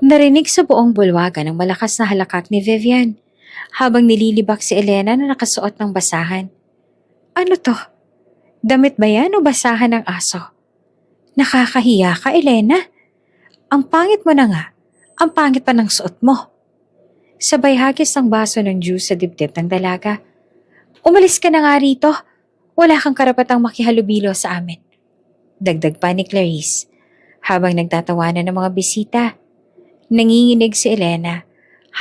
Narinig sa buong bulwagan ang malakas na halakak ni Vivian habang nililibak si Elena na nakasuot ng basahan. Ano to? Damit ba yan o basahan ng aso? Nakakahiya ka, Elena. Ang pangit mo na nga. Ang pangit pa ng suot mo. Sabay hagis ang baso ng juice sa dibdib ng dalaga. Umalis ka na nga rito. Wala kang karapatang makihalubilo sa amin. Dagdag pa ni Clarice habang nagtatawanan ng mga bisita. Nanginginig si Elena.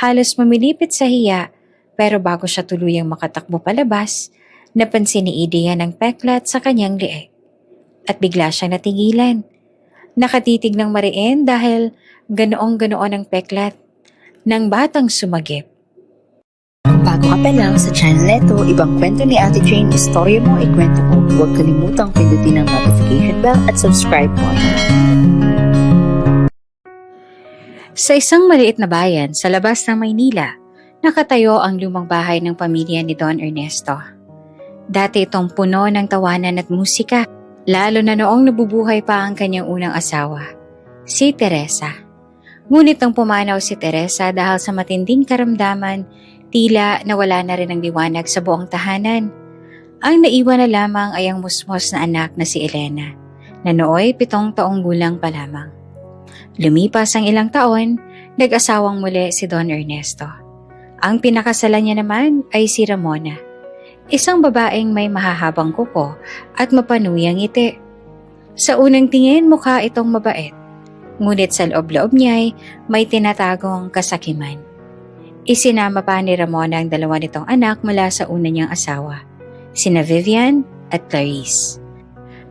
Halos mamilipit sa hiya pero bago siya tuluyang makatakbo palabas, napansin ni Idea ng peklat sa kanyang lieg. At bigla siyang natigilan. Nakatitig ng mariin dahil ganoong-ganoon ang peklat ng batang sumagip. Bago ka pa lang sa channel neto, ibang kwento ni Ate Jane, istorya mo, ikwento ko. Huwag kalimutang pindutin ang notification bell at subscribe po. Sa isang maliit na bayan sa labas ng Maynila, nakatayo ang lumang bahay ng pamilya ni Don Ernesto. Dati itong puno ng tawanan at musika, lalo na noong nabubuhay pa ang kanyang unang asawa, si Teresa. Ngunit nang pumanaw si Teresa dahil sa matinding karamdaman, tila nawala na rin ang liwanag sa buong tahanan. Ang naiwan na lamang ay ang musmos na anak na si Elena, na nooy 7 taong gulang pa lamang. Lumipas ang ilang taon, nag-asawang muli si Don Ernesto. Ang pinakasalan niya naman ay si Ramona, isang babaeng may mahahabang kuko at mapanuyang ngiti. Sa unang tingin mukha itong mabait, ngunit sa loob-loob niya ay may tinatagong kasakiman. Isinama pa ni Ramona ang 2 nitong anak mula sa una niyang asawa, sina Vivian at Clarice.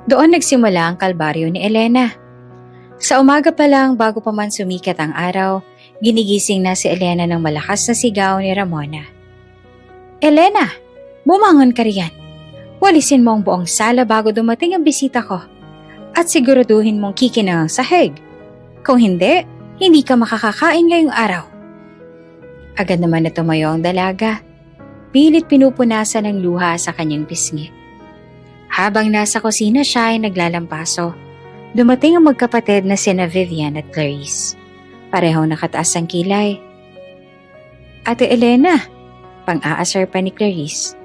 Doon nagsimula ang kalbaryo ni Elena. Sa umaga pa lang bago pa man sumikat ang araw, ginigising na si Elena ng malakas na sigaw ni Ramona. Elena, bumangon ka riyan. Walisin mo ang buong sala bago dumating ang bisita ko. At siguraduhin mong kikinang ang sahig. Kung hindi, hindi ka makakakain ngayong araw. Agad naman na tumayo ang dalaga. Pilit pinupunasan ng luha sa kanyang pisngi. Habang nasa kusina siya ay naglalampaso, dumating ang magkapatid na sina Vivian at Clarice. Parehong nakataas ang kilay. Ate Elena, pang-aasar pa ni Clarice.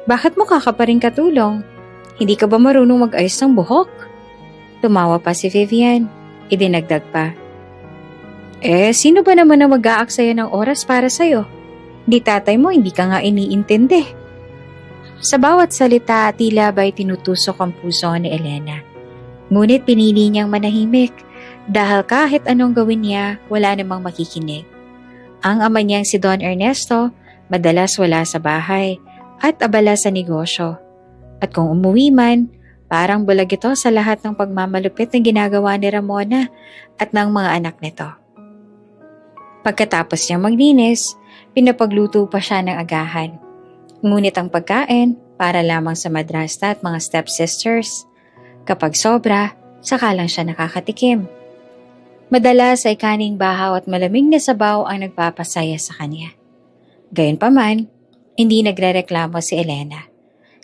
Bakit mo kakaparing katulong? Hindi ka ba marunong mag-ayos ng buhok? Tumawa pa si Vivian. Idinagdag pa. Sino ba naman na mag-aaksaya ng oras para sa'yo? Di tatay mo, hindi ka nga iniintindi. Sa bawat salita, tila ba'y tinutusok ang puso ni Elena. Ngunit pinili niyang manahimik dahil kahit anong gawin niya, wala namang makikinig. Ang ama niyang si Don Ernesto, madalas wala sa bahay at abala sa negosyo. At kung umuwi man, parang bulag ito sa lahat ng pagmamalupit na ginagawa ni Ramona at ng mga anak nito. Pagkatapos niyang maglinis, pinapagluto pa siya ng agahan. Ngunit ang pagkain para lamang sa madrasta at mga stepsisters. Kapag sobra, saka lang siya nakakatikim. Madalas ay kaning bahaw at malamig na sabaw ang nagpapasaya sa kanya. Gayunpaman, hindi nagrereklamo si Elena.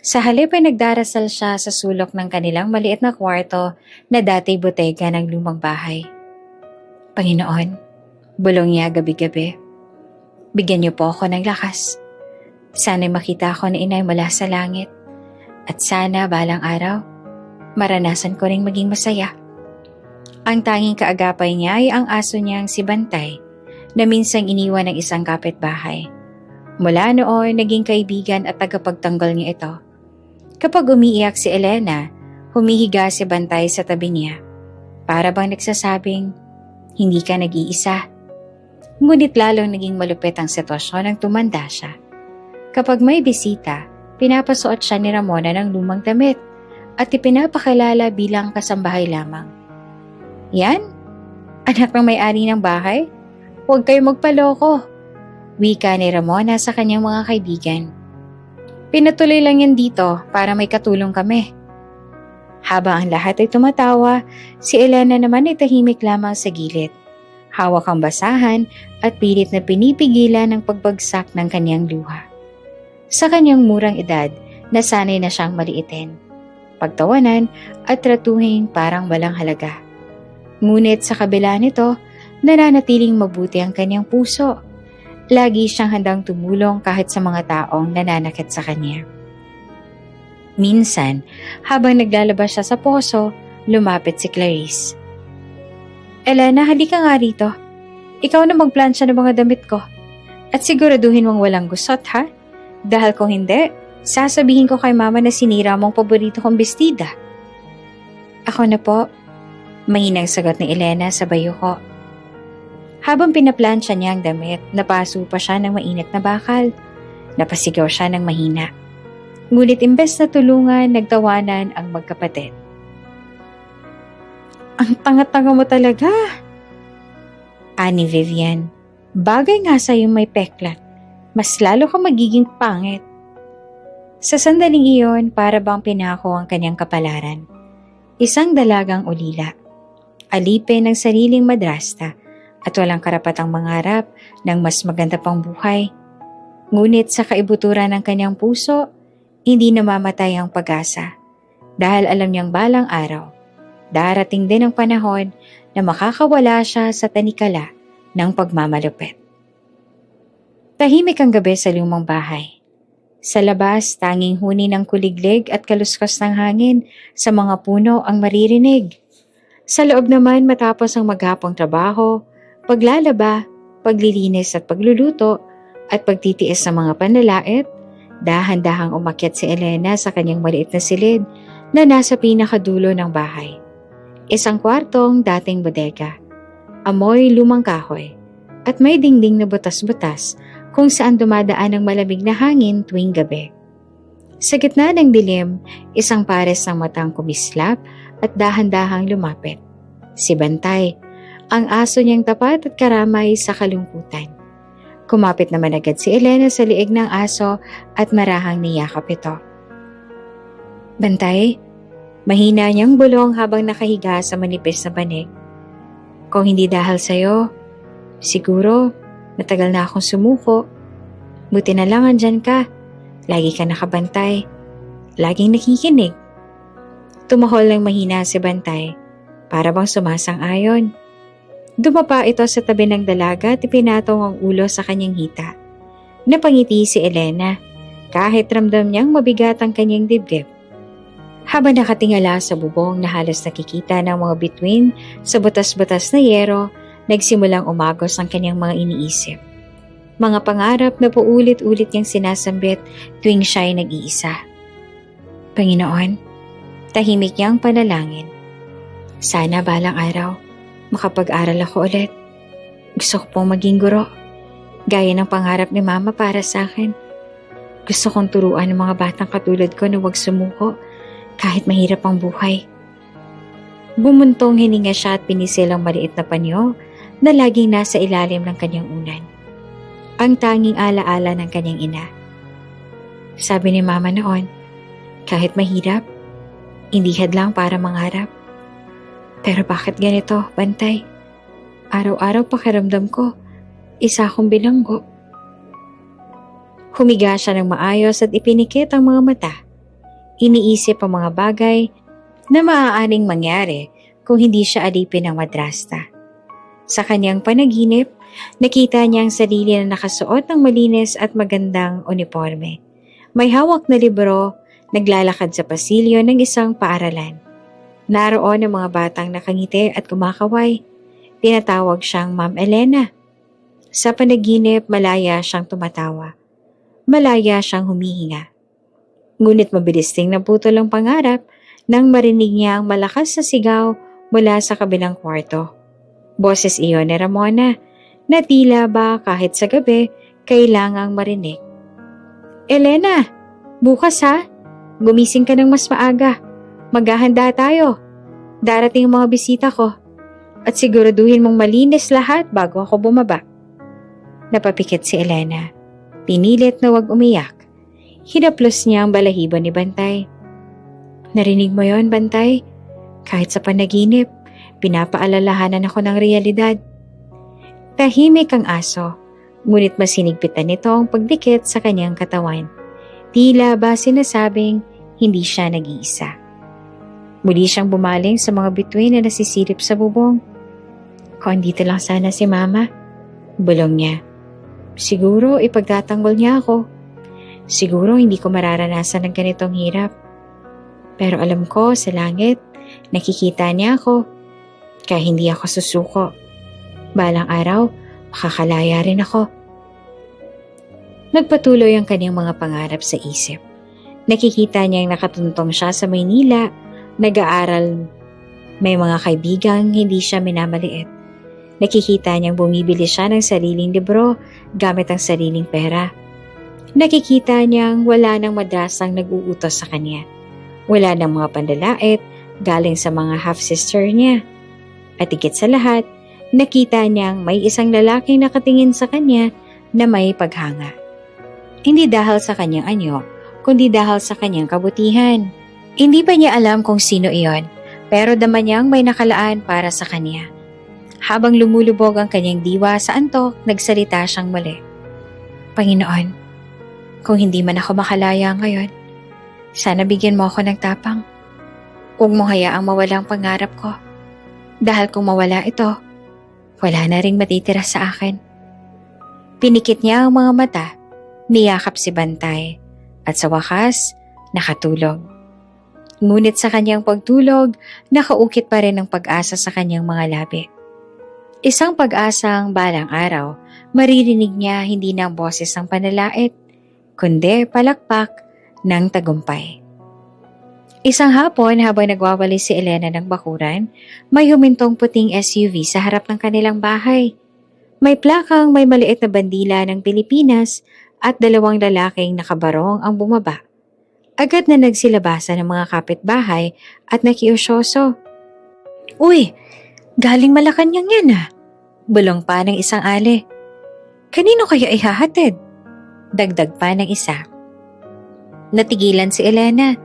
Sa halip ay nagdarasal siya sa sulok ng kanilang maliit na kwarto na dati botega ng lumang bahay. Panginoon, bulong niya gabi-gabi. Bigyan niyo po ako ng lakas. Sana'y makita ako ni Inay mula sa langit. At sana balang araw, maranasan ko ring maging masaya. Ang tanging kaagapay niya ay ang aso niyang si Bantay na minsang iniwan ng isang kapitbahay. Mula noon, naging kaibigan at tagapagtanggol niya ito. Kapag umiiyak si Elena, humihiga si Bantay sa tabi niya. Para bang nagsasabing, hindi ka nag-iisa. Ngunit lalong naging malupit ang sitwasyon nang tumanda siya. Kapag may bisita, pinapasuot siya ni Ramona ng lumang damit at ipinapakilala bilang kasambahay lamang. Yan? Anak ng may-ari ng bahay? Huwag kayo magpaloko. Wika ni Ramona sa kanyang mga kaibigan. Pinatuloy lang yan dito para may katulong kami. Habang ang lahat ay tumatawa, si Elena naman ay tahimik lamang sa gilid. Hawak ang basahan at pilit na pinipigilan ang pagbagsak ng kanyang luha. Sa kanyang murang edad, nasanay na siyang maliitin, pagtawanan at tratuhin parang walang halaga. Ngunit sa kabila nito, nananatiling mabuti ang kanyang puso. Lagi siyang handang tumulong kahit sa mga taong nananakit sa kanya. Minsan, habang naglalabas siya sa poso, lumapit si Clarice. Elena, halika nga rito. Ikaw na magplansya ng mga damit ko. At siguraduhin mong walang gusot, ha? Dahil kung hindi, sasabihin ko kay mama na sinira mong paborito kong bestida. Ako na po, mahinang sagot ni Elena sa bayuko. Habang pinaplansya niya ang damit, napaso pa siya ng mainit na bakal. Napasigaw siya ng mahina. Ngunit imbes na tulungan, nagtawanan ang magkapatid. Ang tanga-tanga mo talaga, ani Vivian. Bagay nga sa'yo may peklat. Mas lalo ka magiging pangit. Sa sandaling iyon, para bang pinako ang kanyang kapalaran. Isang dalagang ulila. Alipin ng sariling madrasta at walang karapatang mangarap ng mas maganda pang buhay. Ngunit sa kaibuturan ng kanyang puso, hindi namamatay ang pag-asa. Dahil alam niyang balang araw, darating din ang panahon na makakawala siya sa tanikala ng pagmamalupit. Tahimik ang gabi sa lumang bahay. Sa labas, tanging huni ng kuliglig at kaluskos ng hangin sa mga puno ang maririnig. Sa loob naman, matapos ang maghapong trabaho, paglalaba, paglilinis at pagluluto, at pagtitiis sa mga panlalait, dahan-dahang umakyat si Elena sa kanyang maliit na silid na nasa pinakadulo ng bahay. Isang kwartong dating bodega. Amoy lumang kahoy at may dingding na butas-butas kung saan dumadaan ang malamig na hangin tuwing gabi. Sa gitna ng dilim, isang pares ng matang kumislap at dahan-dahang lumapit. Si Bantay, ang aso niyang tapat at karamay sa kalungkutan. Kumapit naman agad si Elena sa liig ng aso at marahang niyakap ito. Bantay, mahina niyang bulong habang nakahiga sa manipis na banig. Kung hindi dahil sa'yo, siguro matagal na akong sumuko. Buti na lang andyan ka. Lagi ka nakabantay. Laging nakikinig. Tumahol ng mahina si Bantay, para bang sumasang-ayon. Dumapa ito sa tabi ng dalaga at ipinatong ang ulo sa kanyang hita. Napangiti si Elena, kahit ramdam niyang mabigat ang kanyang dibdib. Habang nakatingala sa bubong na halos nakikita ng mga bituin sa butas-butas na yero, nagsimulang umagos ang kanyang mga iniisip. Mga pangarap na paulit-ulit niyang sinasambit tuwing siya'y nag-iisa. Panginoon, tahimik niyang panalangin. Sana balang araw, makapag-aral ako ulit. Gusto ko pong maging guro. Gaya ng pangarap ni Mama para sa akin. Gusto kong turuan ng mga batang katulad ko na huwag sumuko kahit mahirap ang buhay. Bumuntong hininga siya at pinisil ang maliit na panyo na laging nasa ilalim ng kanyang unan. Ang tanging alaala ng kanyang ina. Sabi ni Mama noon, kahit mahirap, hindi hadlang para mangarap. Pero bakit ganito, Bantay? Araw-araw pakiramdam ko, isa akong bilanggo. Humiga siya ng maayos at ipinikit ang mga mata. Iniisip ang mga bagay na maaaring mangyari kung hindi siya alipin ng madrasta. Sa kanyang panaginip, nakita niya ang sarili na nakasuot ng malinis at magandang uniforme. May hawak na libro, naglalakad sa pasilyo ng isang paaralan. Naroon ang mga batang nakangiti at kumakaway. Tinatawag siyang Ma'am Elena. Sa panaginip, malaya siyang tumatawa. Malaya siyang humihinga. Ngunit mabilis ding naputol ang pangarap nang marinig niya ang malakas na sigaw mula sa kabilang kwarto. Boses iyon ni Ramona na tila ba kahit sa gabi kailangang marinig. Elena, bukas ha? Gumising ka ng mas maaga. Maghahanda tayo. Darating ang mga bisita ko. At siguraduhin mong malinis lahat bago ako bumaba. Napapikit si Elena. Pinilit na wag umiyak. Hinaplos niya ang balahibo ni Bantay. Narinig mo yon, Bantay? Kahit sa panaginip, pinapaalalahanan ako ng realidad. Tahimik ang aso, ngunit masinigpitan nito ang pagdikit sa kanyang katawan. Tila ba sinasabing hindi siya nag-iisa. Muli siyang bumaling sa mga bituin na nasisilip sa bubong. Kung andito lang sana si Mama, bulong niya. Siguro ipagtatanggol niya ako. Siguro hindi ko mararanasan ng ganitong hirap. Pero alam ko sa langit, nakikita niya ako. Kaya hindi ako susuko. Balang araw, makakalaya rin ako. Nagpatuloy ang kanyang mga pangarap sa isip. Nakikita niyang nakatuntong siya sa Maynila, nag-aaral, may mga kaibigang hindi siya minamaliit. Nakikita niyang bumibili siya ng sariling libro gamit ang sariling pera. Nakikita niyang wala nang madrasang nag-uutos sa kanya. Wala nang mga pandalait galing sa mga half-sister niya. At higit sa lahat, nakita niyang may isang lalaking nakatingin sa kanya na may paghanga. Hindi dahil sa kanyang anyo, kundi dahil sa kanyang kabutihan. Hindi pa niya alam kung sino iyon, pero dama niyang may nakalaan para sa kanya. Habang lumulubog ang kanyang diwa sa antok, nagsalita siyang muli. Panginoon, kung hindi man ako makalaya ngayon, sana bigyan mo ako ng tapang. Huwag mo hayaang mawala ang pangarap ko. Dahil kung mawala ito, wala na ring matitira sa akin. Pinikit niya ang mga mata, niyakap si Bantay, at sa wakas, nakatulog. Ngunit sa kanyang pagtulog, nakaukit pa rin ang pag-asa sa kanyang mga labi. Isang pag-asang balang araw, maririnig niya hindi na ang boses ng panalait, kundi palakpak ng tagumpay. Isang hapon habang nagwawalis si Elena ng bakuran, may humintong puting SUV sa harap ng kanilang bahay. May plakang may maliit na bandila ng Pilipinas at dalawang lalaking nakabarong ang bumaba. Agad na nagsilabasan ng mga kapitbahay at nakiusyoso. Uy, galing Malacanang yan ah. Bulong pa ng isang ale. Kanino kaya ihahatid? Dagdag pa ng isa. Natigilan si Elena.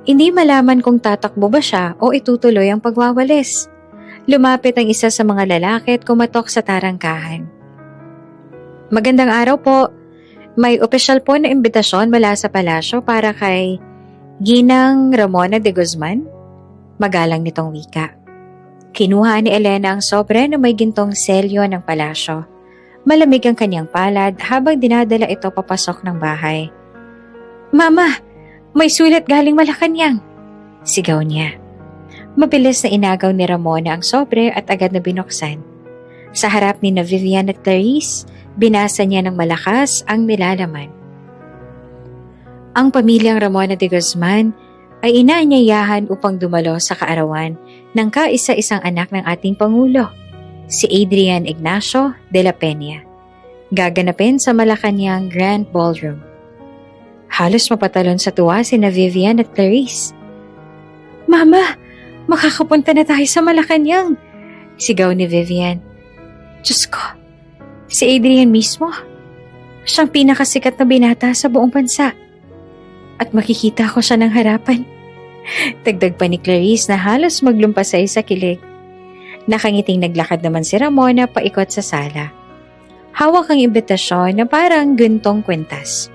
Hindi malaman kung tatakbo ba siya o itutuloy ang pagwawalis. Lumapit ang isa sa mga lalaki at kumatok sa tarangkahan. Magandang araw po. May opisyal po na imbitasyon mula sa palasyo para kay Ginang Ramona de Guzman. Magalang nitong wika. Kinuha ni Elena ang sobre na may gintong selyo ng palasyo. Malamig ang kanyang palad habang dinadala ito papasok ng bahay. Mama, may sulat galing Malacanang, sigaw niya. Mabilis na inagaw ni Ramona ang sobre at agad na binuksan. Sa harap ni Vivian at Clarice, binasa niya ng malakas ang nilalaman. Ang pamilyang Ramona de Guzman ay inaanyayahan upang dumalo sa kaarawan ng kaisa-isang anak ng ating Pangulo, si Adrian Ignacio de la Peña. Gaganapin sa Malacanang Grand Ballroom. Halos mapatalon sa tuwa si Vivian at Clarice. Mama, makakapunta na tayo sa Malacanang, sigaw ni Vivian. Diyos ko, si Adrian mismo. Siyang pinakasikat na binata sa buong bansa. At makikita ko siya ng harapan. Dagdag pa ni Clarice na halos maglumpasay sa kilig. Nakangiting naglakad naman si Ramona paikot sa sala. Hawak ang imbitasyon na parang guntong kwintas.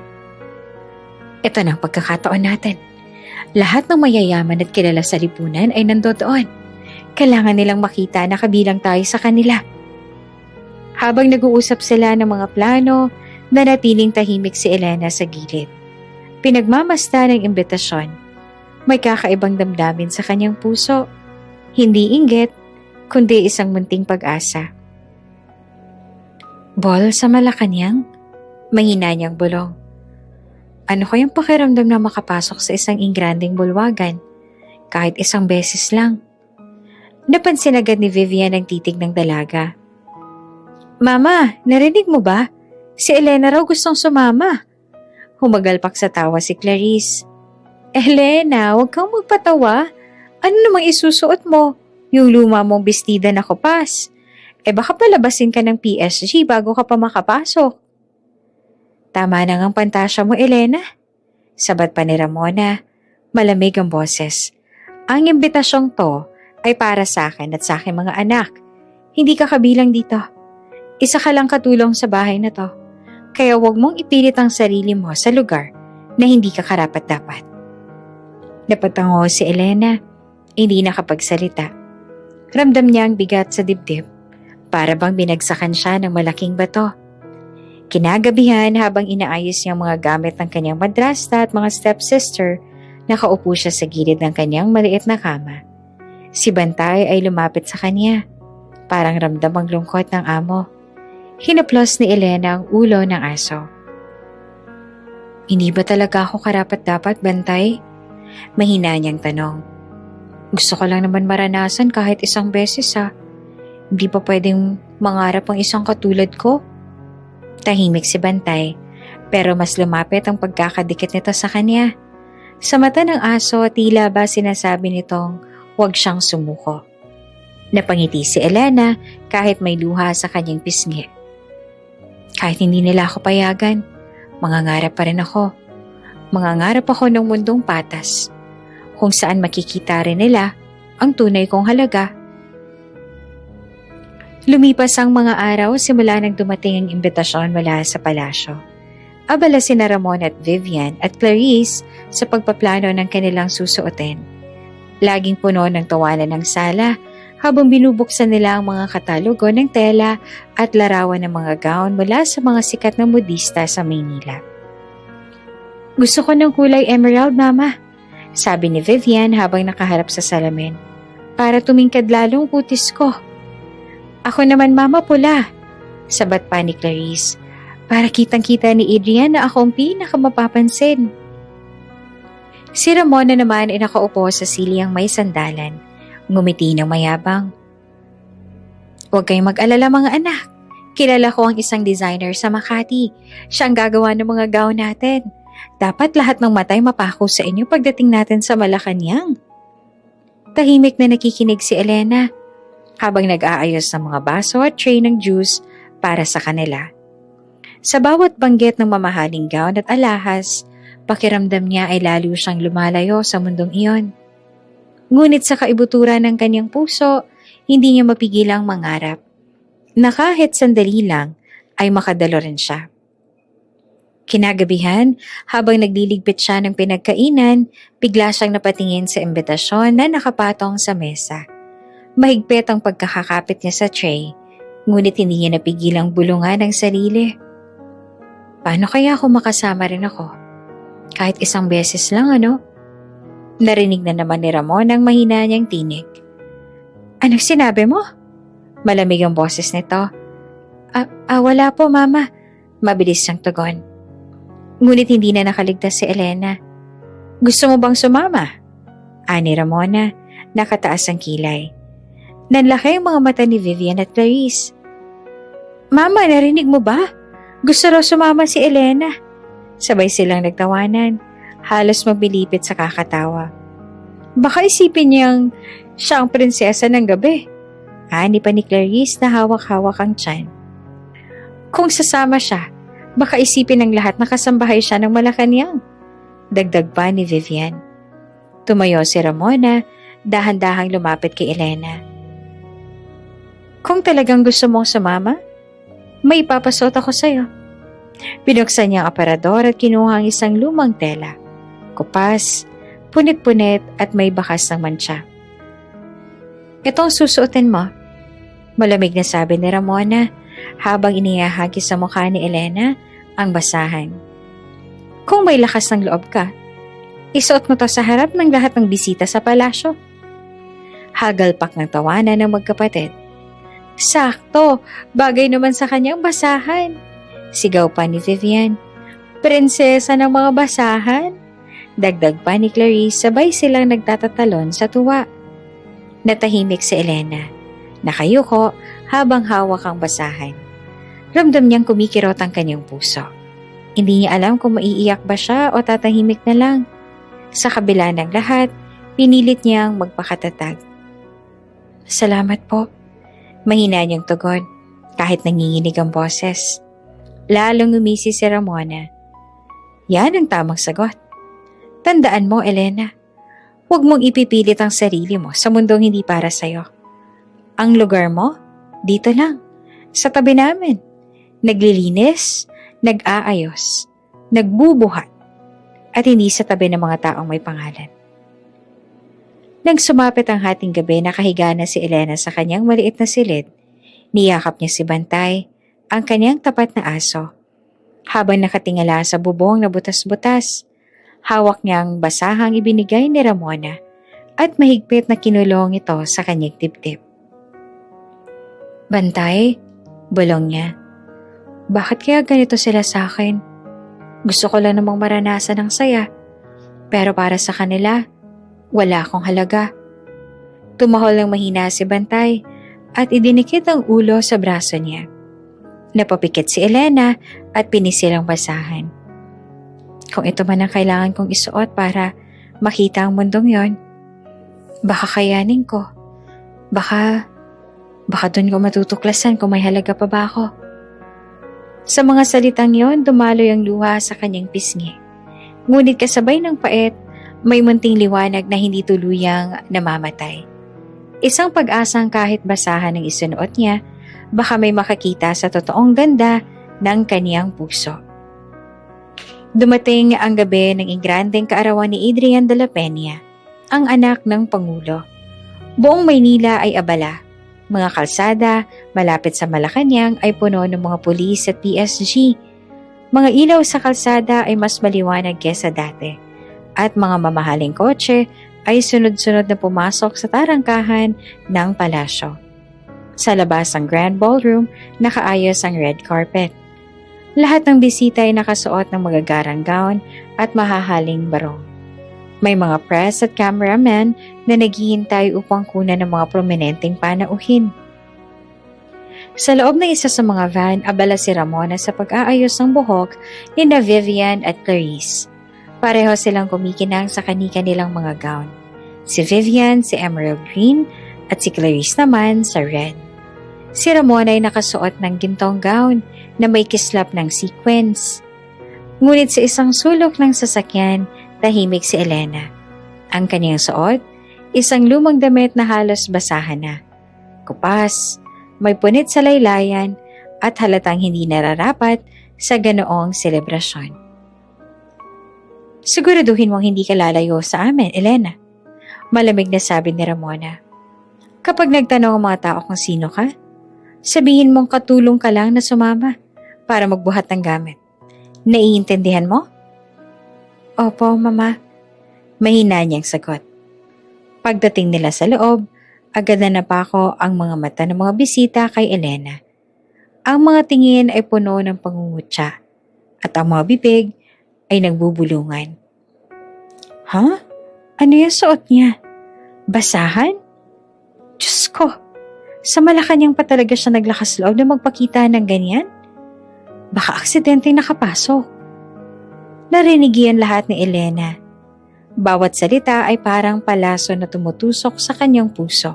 Ito na ang pagkakataon natin. Lahat ng mayayaman at kilala sa lipunan ay nandoon. Kailangan nilang makita na kabilang tayo sa kanila. Habang nag-uusap sila ng mga plano, nanatiling tahimik si Elena sa gilid. Pinagmamasta ng imbitasyon. May kakaibang damdamin sa kanyang puso. Hindi inggit, kundi isang munting pag-asa. Ball sa Malacanang? Mahina niyang bulong. Ano kayang pakiramdam na makapasok sa isang ingranding bulwagan? Kahit isang beses lang. Napansin agad ni Vivian ang titig ng dalaga. Mama, narinig mo ba? Si Elena raw gustong sumama. Humagalpak sa tawa si Clarice. Elena, huwag kang magpatawa. Ano namang isusuot mo? Yung luma mong bestida na kupas. Baka palabasin ka ng PSG bago ka pa makapasok. Tama na ngang pantasya mo, Elena. Sabat pa ni Ramona. Malamig ang boses. Ang imbitasyong to ay para sa akin at sa aking mga anak. Hindi ka kabilang dito. Isa ka lang katulong sa bahay na to. Kaya huwag mong ipilit ang sarili mo sa lugar na hindi ka karapat-dapat. Napatango si Elena, hindi nakapagsalita. Ramdam niya ang bigat sa dibdib. Para bang binagsakan siya ng malaking bato. Kinagabihan habang inaayos niyang mga gamit ng kanyang madrasta at mga stepsister, nakaupo siya sa gilid ng kanyang maliit na kama. Si Bantay ay lumapit sa kanya. Parang ramdam ang lungkot ng amo. Hinaplos ni Elena ang ulo ng aso. Hindi ba talaga ako karapat-dapat, Bantay? Mahina niyang tanong. Gusto ko lang naman maranasan kahit isang beses Hindi pa pwedeng mangarap ang isang katulad ko? Tahimik si Bantay, pero mas lumapit ang pagkakadikit nito sa kanya. Sa mata ng aso, tila ba sinasabi nitong huwag siyang sumuko. Napangiti si Elena kahit may luha sa kanyang pisngi. Kahit hindi nila ako payagan, mangangarap pa rin ako. Mangangarap ako ng mundong patas, kung saan makikita rin nila ang tunay kong halaga. Lumipas ang mga araw simula nang dumating ang imbitasyon mula sa palasyo. Abala sina Ramon at Vivian at Clarice sa pagpaplano ng kanilang susuotin. Laging puno ng tawanan ng sala habang binubuksan nila ang mga katalogo ng tela at larawan ng mga gown mula sa mga sikat na modista sa Maynila. Gusto ko ng kulay emerald, Mama, sabi ni Vivian habang nakaharap sa salamin, para tumingkad lalong kutis ko. Ako naman, Mama, pula, sabat pa ni Clarice, para kitang-kita ni Adrian na ako ang pinakamapapansin. Si Ramona naman ay nakaupo sa silyang may sandalan, ngumiti ng mayabang. Huwag kayong mag-alala mga anak, kilala ko ang isang designer sa Makati. Siya ang gagawa ng mga gown natin. Dapat lahat ng matay mapako sa inyo pagdating natin sa Malacanang. Tahimik na nakikinig si Elena habang nag-aayos ng mga baso at tray ng juice para sa kanila. Sa bawat banggit ng mamahaling gown at alahas, pakiramdam niya ay lalo siyang lumalayo sa mundong iyon. Ngunit sa kaibuturan ng kanyang puso, hindi niya mapigilang mangarap na kahit sandali lang ay makadalo rin siya. Kinagabihan, habang nagliligpit siya ng pinagkainan, bigla siyang napatingin sa imbitasyon na nakapatong sa mesa. Mahigpit ang pagkakakapit niya sa tray, ngunit hindi niya napigilang bulungan ang sarili. Paano kaya kung makasama rin ako? Kahit isang beses lang, ano? Narinig na naman ni Ramon ang mahina niyang tinig. Anong sinabi mo? Malamig ang boses nito. Wala po, Mama. Mabilis siyang tugon. Ngunit hindi na nakaligtas si Elena. Gusto mo bang sumama? Ani Ramona, nakataas ang kilay. Nanlaki ang mga mata ni Vivian at Clarice. Mama, narinig mo ba? Gusto raw sumama si Elena. Sabay silang nagtawanan, halos mabilipit sa kakatawa. Baka isipin niyang siya ang prinsesa ng gabi. Ani pa ni Clarice na hawak-hawak ang tiyan. Kung sasama siya, baka isipin ng lahat na kasambahay siya ng Malacanang. Dagdag pa ni Vivian. Tumayo si Ramona, dahan-dahang lumapit kay Elena. Kung talagang gusto mong sumama, may ipapasot ako sa'yo. Binuksan niya ang aparador at kinuha ang isang lumang tela. Kupas, punit-punit at may bakas ng mantsa. Itong susuotin mo, malamig na sabi ni Ramona habang inihahagi sa mukha ni Elena ang basahan. Kung may lakas ng loob ka, isuot mo to sa harap ng lahat ng bisita sa palasyo. Hagalpak ng tawanan ng magkapatid. Sakto, bagay naman sa kanyang basahan. Sigaw pa ni Vivian. Prinsesa ng mga basahan? Dagdag pa ni Clarice, sabay silang nagtatatalon sa tuwa. Natahimik si Elena. Nakayuko habang hawak ang basahan. Ramdam niyang kumikirot ang kanyang puso. Hindi niya alam kung maiiyak ba siya o tatahimik na lang. Sa kabila ng lahat, pinilit niyang magpakatatag. Salamat po. Mahina niyang tugon kahit nanginginig ang boses. Lalong umisi si Ramona. Yan ang tamang sagot. Tandaan mo, Elena, huwag mong ipipilit ang sarili mo sa mundong hindi para sa'yo. Ang lugar mo, dito lang, sa tabi namin. Naglilinis, nag-aayos, nagbubuhat, at hindi sa tabi ng mga taong may pangalan. Nang sumapit ang hating gabi, nakahiga na si Elena sa kanyang maliit na silid. Niyakap niya si Bantay, ang kanyang tapat na aso. Habang nakatingala sa bubong na butas-butas, hawak niya ang basahang ibinigay ni Ramona at mahigpit na kinulong ito sa kanyang dibdib. Bantay, bulong niya. Bakit kaya ganito sila sa akin? Gusto ko lang namang maranasan ng saya, pero para sa kanila, wala akong halaga. Tumahol ng mahina si Bantay at idinikit ang ulo sa braso niya. Napapikit si Elena at pinisil ang basahan. Kung ito man ang kailangan kong isuot para makita ang mundong yon, baka kayanin ko. Baka doon ko matutuklasan kung may halaga pa ba ako. Sa mga salitang yon, dumaloy ang luha sa kanyang pisngi. Ngunit kasabay ng pait, may munting liwanag na hindi tuluyang namamatay. Isang pag-asang kahit basahan ng isunuot niya, baka may makakita sa totoong ganda ng kaniyang puso. Dumating ang gabi ng ingrandeng kaarawan ni Adrian de la Peña, ang anak ng Pangulo. Buong Maynila ay abala. Mga kalsada, malapit sa Malacanang ay puno ng mga pulis at PSG. Mga ilaw sa kalsada ay mas maliwanag kesa dati. At mga mamahaling kotse ay sunod-sunod na pumasok sa tarangkahan ng palasyo. Sa labas ng Grand Ballroom, nakaayos ang red carpet. Lahat ng bisita ay nakasuot ng magagarang gown at mahahaling barong. May mga press at cameramen na naghihintay upang kunan ng mga prominenteng panauhin. Sa loob ng isa sa mga van, abala si Ramona sa pag-aayos ng buhok ni na Vivian at Clarice. Pareho silang kumikinang sa kani-kanilang mga gown. Si Vivian, si emerald green, at si Clarice naman sa red. Si Ramona ay nakasuot ng gintong gown na may kislap ng sequins. Ngunit sa isang sulok ng sasakyan, tahimik si Elena. Ang kanyang suot, isang lumang damit na halos basahan na. Kupas, may punit sa laylayan at halatang hindi nararapat sa ganoong selebrasyon. Siguraduhin mong hindi ka lalayo sa amin, Elena. Malamig na sabi ni Ramona. Kapag nagtanong ang mga tao kung sino ka, sabihin mong katulong ka lang na sumama para magbuhat ng gamit. Naiintindihan mo? Opo, Mama. Mahina niyang sagot. Pagdating nila sa loob, agad na napako ang mga mata ng mga bisita kay Elena. Ang mga tingin ay puno ng pangungutya at ang mga bibig ay nagbubulungan. Ha? Ano yung suot niya? Basahan? Diyos ko, sa Malacanang pa talaga siya naglakas loob na magpakita ng ganyan? Baka aksidente nakapasok. Narinig yan lahat ni Elena. Bawat salita ay parang palaso na tumutusok sa kanyang puso.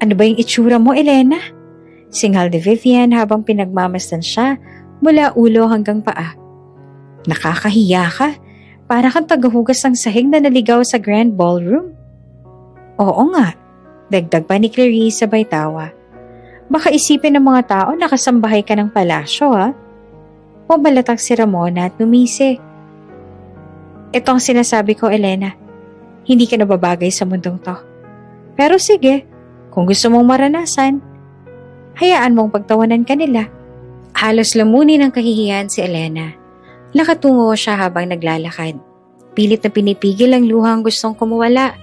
Ano ba yung itsura mo, Elena? Singhal ni Vivian habang pinagmamasdan siya mula ulo hanggang paa. Nakakahiya ka. Para kang tagahugas ng sahig na naligaw sa Grand Ballroom. Oo nga, dagdag pa ni Clarice sabay tawa. Baka isipin ng mga tao na kasambahay ka ng palasyo, ha? Pumalatag si Ramona at numisi. Ito ang sinasabi ko, Elena. Hindi ka nababagay sa mundong to. Pero sige, kung gusto mong maranasan, hayaan mong pagtawanan ka nila. Halos lamunin ng kahihiyan si Elena. Nakatungo siya habang naglalakad. Pilit na pinipigil ang luhang gustong kumuwala.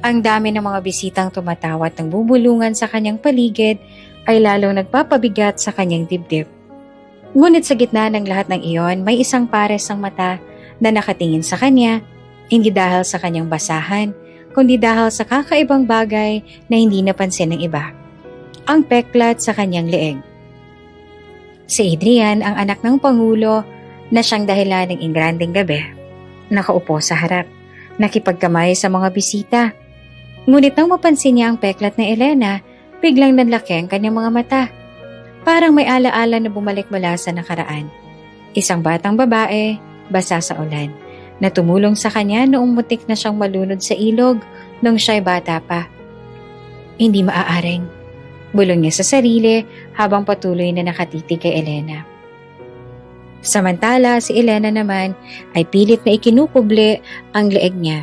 Ang dami ng mga bisitang tumatawa at bubulungan sa kanyang paligid ay lalong nagpapabigat sa kanyang dibdib. Ngunit sa gitna ng lahat ng iyon, may isang pares ng mata na nakatingin sa kanya, hindi dahil sa kanyang basahan, kundi dahil sa kakaibang bagay na hindi napansin ng iba. Ang peklat sa kanyang leeg. Si Adrian, ang anak ng Pangulo, na siyang dahilan ng ingrandeng gabi, nakaupo sa harap, nakipagkamay sa mga bisita. Ngunit nang mapansin niya ang peklat na Elena, biglang nanlaki ang kanyang mga mata. Parang may alaala na bumalik mula sa nakaraan. Isang batang babae, basa sa ulan, na tumulong sa kanya noong mutik na siyang malunod sa ilog nung siya'y bata pa. Hindi maaaring, bulong niya sa sarili habang patuloy na nakatitig kay Elena. Samantala, si Elena naman ay pilit na ikinukubli ang leeg niya,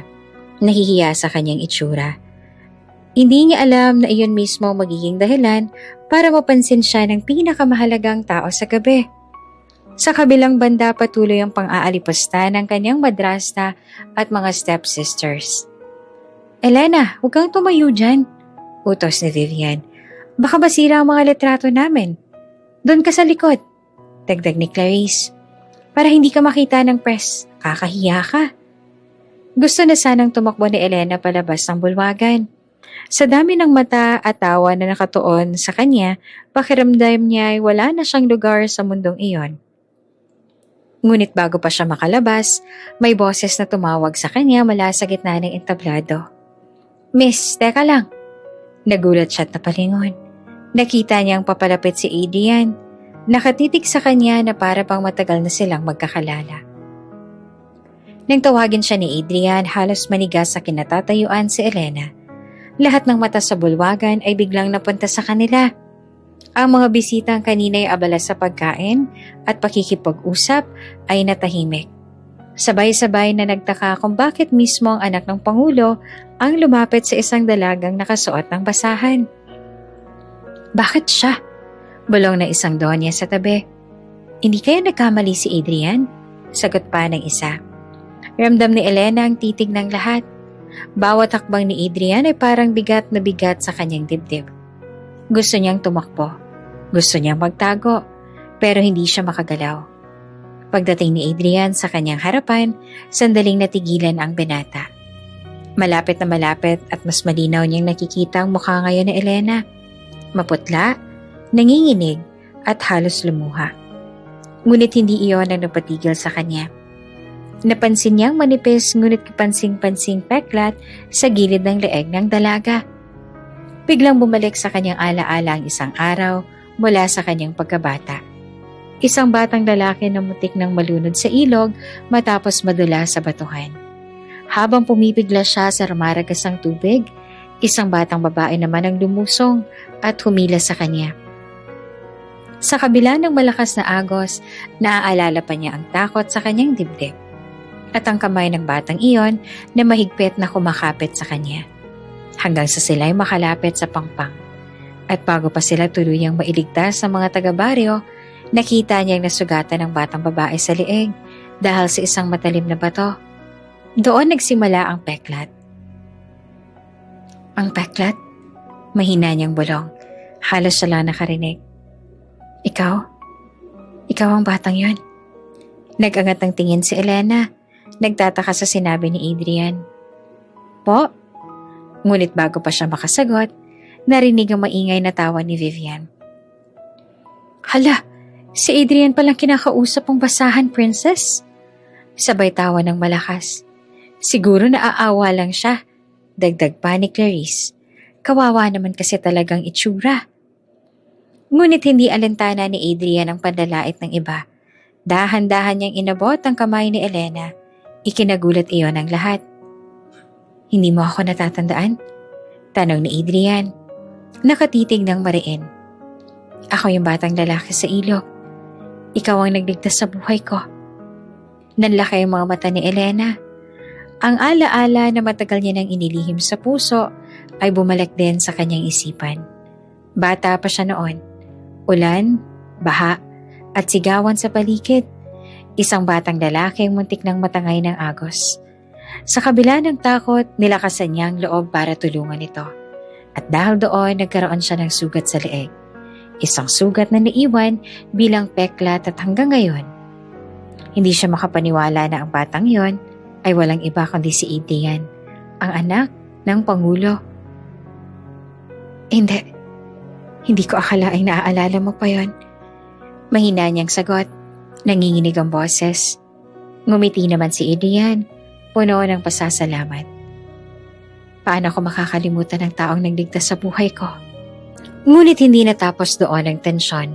nahihiya sa kanyang itsura. Hindi niya alam na iyon mismo ang magiging dahilan para mapansin siya ng pinakamahalagang tao sa gabi. Sa kabilang banda patuloy ang pang-aalipusta ng kanyang madrasta at mga stepsisters. Elena, huwag kang tumayo dyan, utos ni Vivian. Baka masira ang mga litrato namin. Doon ka sa likod, dagdag ni Clarice. Para hindi ka makita ng press, kakahiya ka. Gusto na sanang tumakbo ni Elena palabas ng bulwagan. Sa dami ng mata at tawa na nakatuon sa kanya, pakiramdam niya ay wala na siyang lugar sa mundong iyon. Ngunit bago pa siya makalabas, may boses na tumawag sa kanya mula sa gitna ng entablado. Miss, teka lang. Nagulat siya at napalingon. Nakita niyang papalapit si Adrian. Nakatitig sa kanya na para pang matagal na silang magkakalala. Nang tawagin siya ni Adrian, halos manigas sa kinatatayuan si Elena. Lahat ng mata sa bulwagan ay biglang napunta sa kanila. Ang mga bisitang kanina ay abala sa pagkain at pakikipag-usap ay natahimik. Sabay-sabay na nagtaka kung bakit mismo ang anak ng Pangulo ang lumapit sa isang dalagang nakasuot ng basahan. Bakit siya? Bulong na isang donya sa tabi. Hindi kaya nagkamali si Adrian? Sagot pa ng isa. Ramdam ni Elena ang titig ng lahat. Bawat hakbang ni Adrian ay parang bigat na bigat sa kanyang dibdib. Gusto niyang tumakbo. Gusto niyang magtago, pero hindi siya makagalaw. Pagdating ni Adrian sa kanyang harapan, sandaling natigilan ang binata. Malapit na malapit at mas malinaw niyang nakikita ang mukha ngayon ni Elena. Maputla, nanginginig at halos lumuha. Ngunit hindi iyon ang napatigil sa kanya. Napansin niyang manipis ngunit kapansing-pansing peklat sa gilid ng leeg ng dalaga. Biglang bumalik sa kanyang alaala ang isang araw mula sa kanyang pagkabata. Isang batang lalaki na mutik ng malunod sa ilog matapos madula sa batuhan. Habang pumipigla siya sa rumaragasang tubig, isang batang babae naman ang lumusong at humila sa kanya. Sa kabila ng malakas na agos, naaalala pa niya ang takot sa kanyang dibdib at ang kamay ng batang iyon na mahigpit na kumakapit sa kanya. Hanggang sa sila'y makalapit sa pangpang. At bago pa sila tuluyang mailigtas sa mga taga-baryo, nakita niyang nasugatan ng batang babae sa leeg dahil sa isang matalim na bato. Doon nagsimula ang peklat. Ang peklat? Mahina niyang bulong. Halos siya lang nakarinig. Ikaw? Ikaw ang batang yon? Nag-angat ng tingin si Elena. Nagtataka sa sinabi ni Adrian. Po? Ngunit bago pa siya makasagot, narinig ang maingay na tawa ni Vivian. Hala, si Adrian palang kinakausap ang basahan, princess. Sabay tawa ng malakas. Siguro naaawa lang siya. Dagdag pa ni Clarice. Kawawa naman kasi talagang itsura. Ngunit hindi alintana ni Adrian ang panlalait ng iba. Dahan-dahan niyang inabot ang kamay ni Elena. Ikinagulat iyon ang lahat. Hindi mo ako natatandaan? Tanong ni Adrian. Nakatitig ng mariin. Ako yung batang lalaki sa ilog. Ikaw ang nagligtas sa buhay ko. Nanlaki ang mga mata ni Elena. Ang ala-ala na matagal niya nang inilihim sa puso ay bumalik din sa kanyang isipan. Bata pa siya noon. Ulan, baha, at sigawan sa paligid. Isang batang lalaki ang muntik ng matangay ng agos. Sa kabila ng takot, nilakasan niya ang loob para tulungan ito. At dahil doon, nagkaroon siya ng sugat sa leeg. Isang sugat na naiwan bilang peklat at hanggang ngayon. Hindi siya makapaniwala na ang batang yon ay walang iba kundi si Adrian, ang anak ng Pangulo. Hindi ko akalaing naaalala mo pa yon. Mahina niyang sagot, nanginginig ang boses. Ngumiti naman si Adrian, puno ng pasasalamat. Paano ko makakalimutan ang taong nagligtas sa buhay ko? Ngunit hindi natapos doon ang tensyon.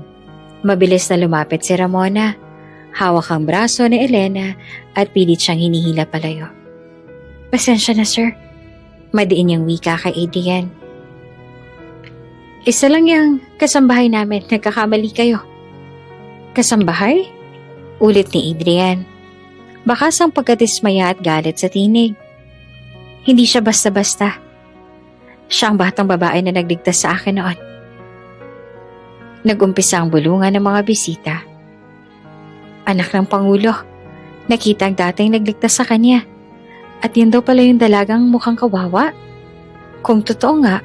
Mabilis na lumapit si Ramona. Hawak ang braso ni Elena at pilit siyang hinihila palayo. Pasensya na, sir. Madiin niyang wika kay Adrian. Isa lang yung kasambahay namin, nagkakamali kayo. Kasambahay? Ulit ni Adrian. Bakas ang pagkadismaya at galit sa tinig. Hindi siya basta-basta. Siya ang batang babae na nagligtas sa akin noon. Nag-umpisa ang bulungan ng mga bisita. Anak ng Pangulo, nakita ang dating nagligtas sa kanya. At yun daw pala yung dalagang mukhang kawawa. Kung totoo nga,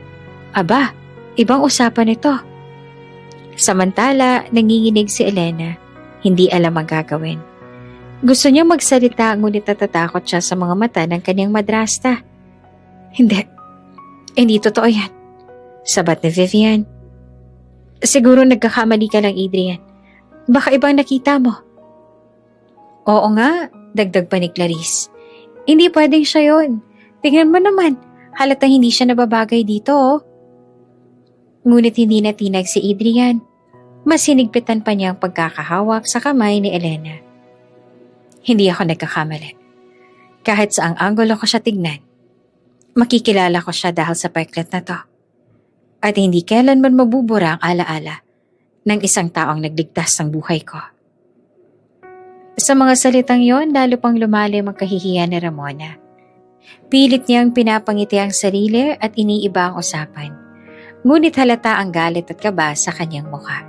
aba, ibang usapan ito. Samantala, nanginginig si Elena. Hindi alam ang gagawin. Gusto niya magsalita ngunit natatakot siya sa mga mata ng kanyang madrasta. Hindi totoo yan. Sabat ni Vivian. Siguro nagkakamali ka lang, Adrian. Baka ibang nakita mo. Oo nga, dagdag pa ni Clarice. Hindi pwedeng siya yun. Tingnan mo naman, halatang hindi siya nababagay dito, oh. Ngunit hindi natinag si Adrian. Mas hinigpitan pa niya ang pagkakahawak sa kamay ni Elena. Hindi ako nagkakamali. Kahit saang anggulo ko siya tignan, makikilala ko siya dahil sa peklat na to. At hindi kailanman mabubura ang alaala ng isang taong nagligtas ng buhay ko. Sa mga salitang yon, lalo pang lumalim ang kahihiyan ni Ramona. Pilit niyang pinapangiti ang sarili at iniiba ang usapan. Ngunit halata ang galit at kaba sa kanyang mukha.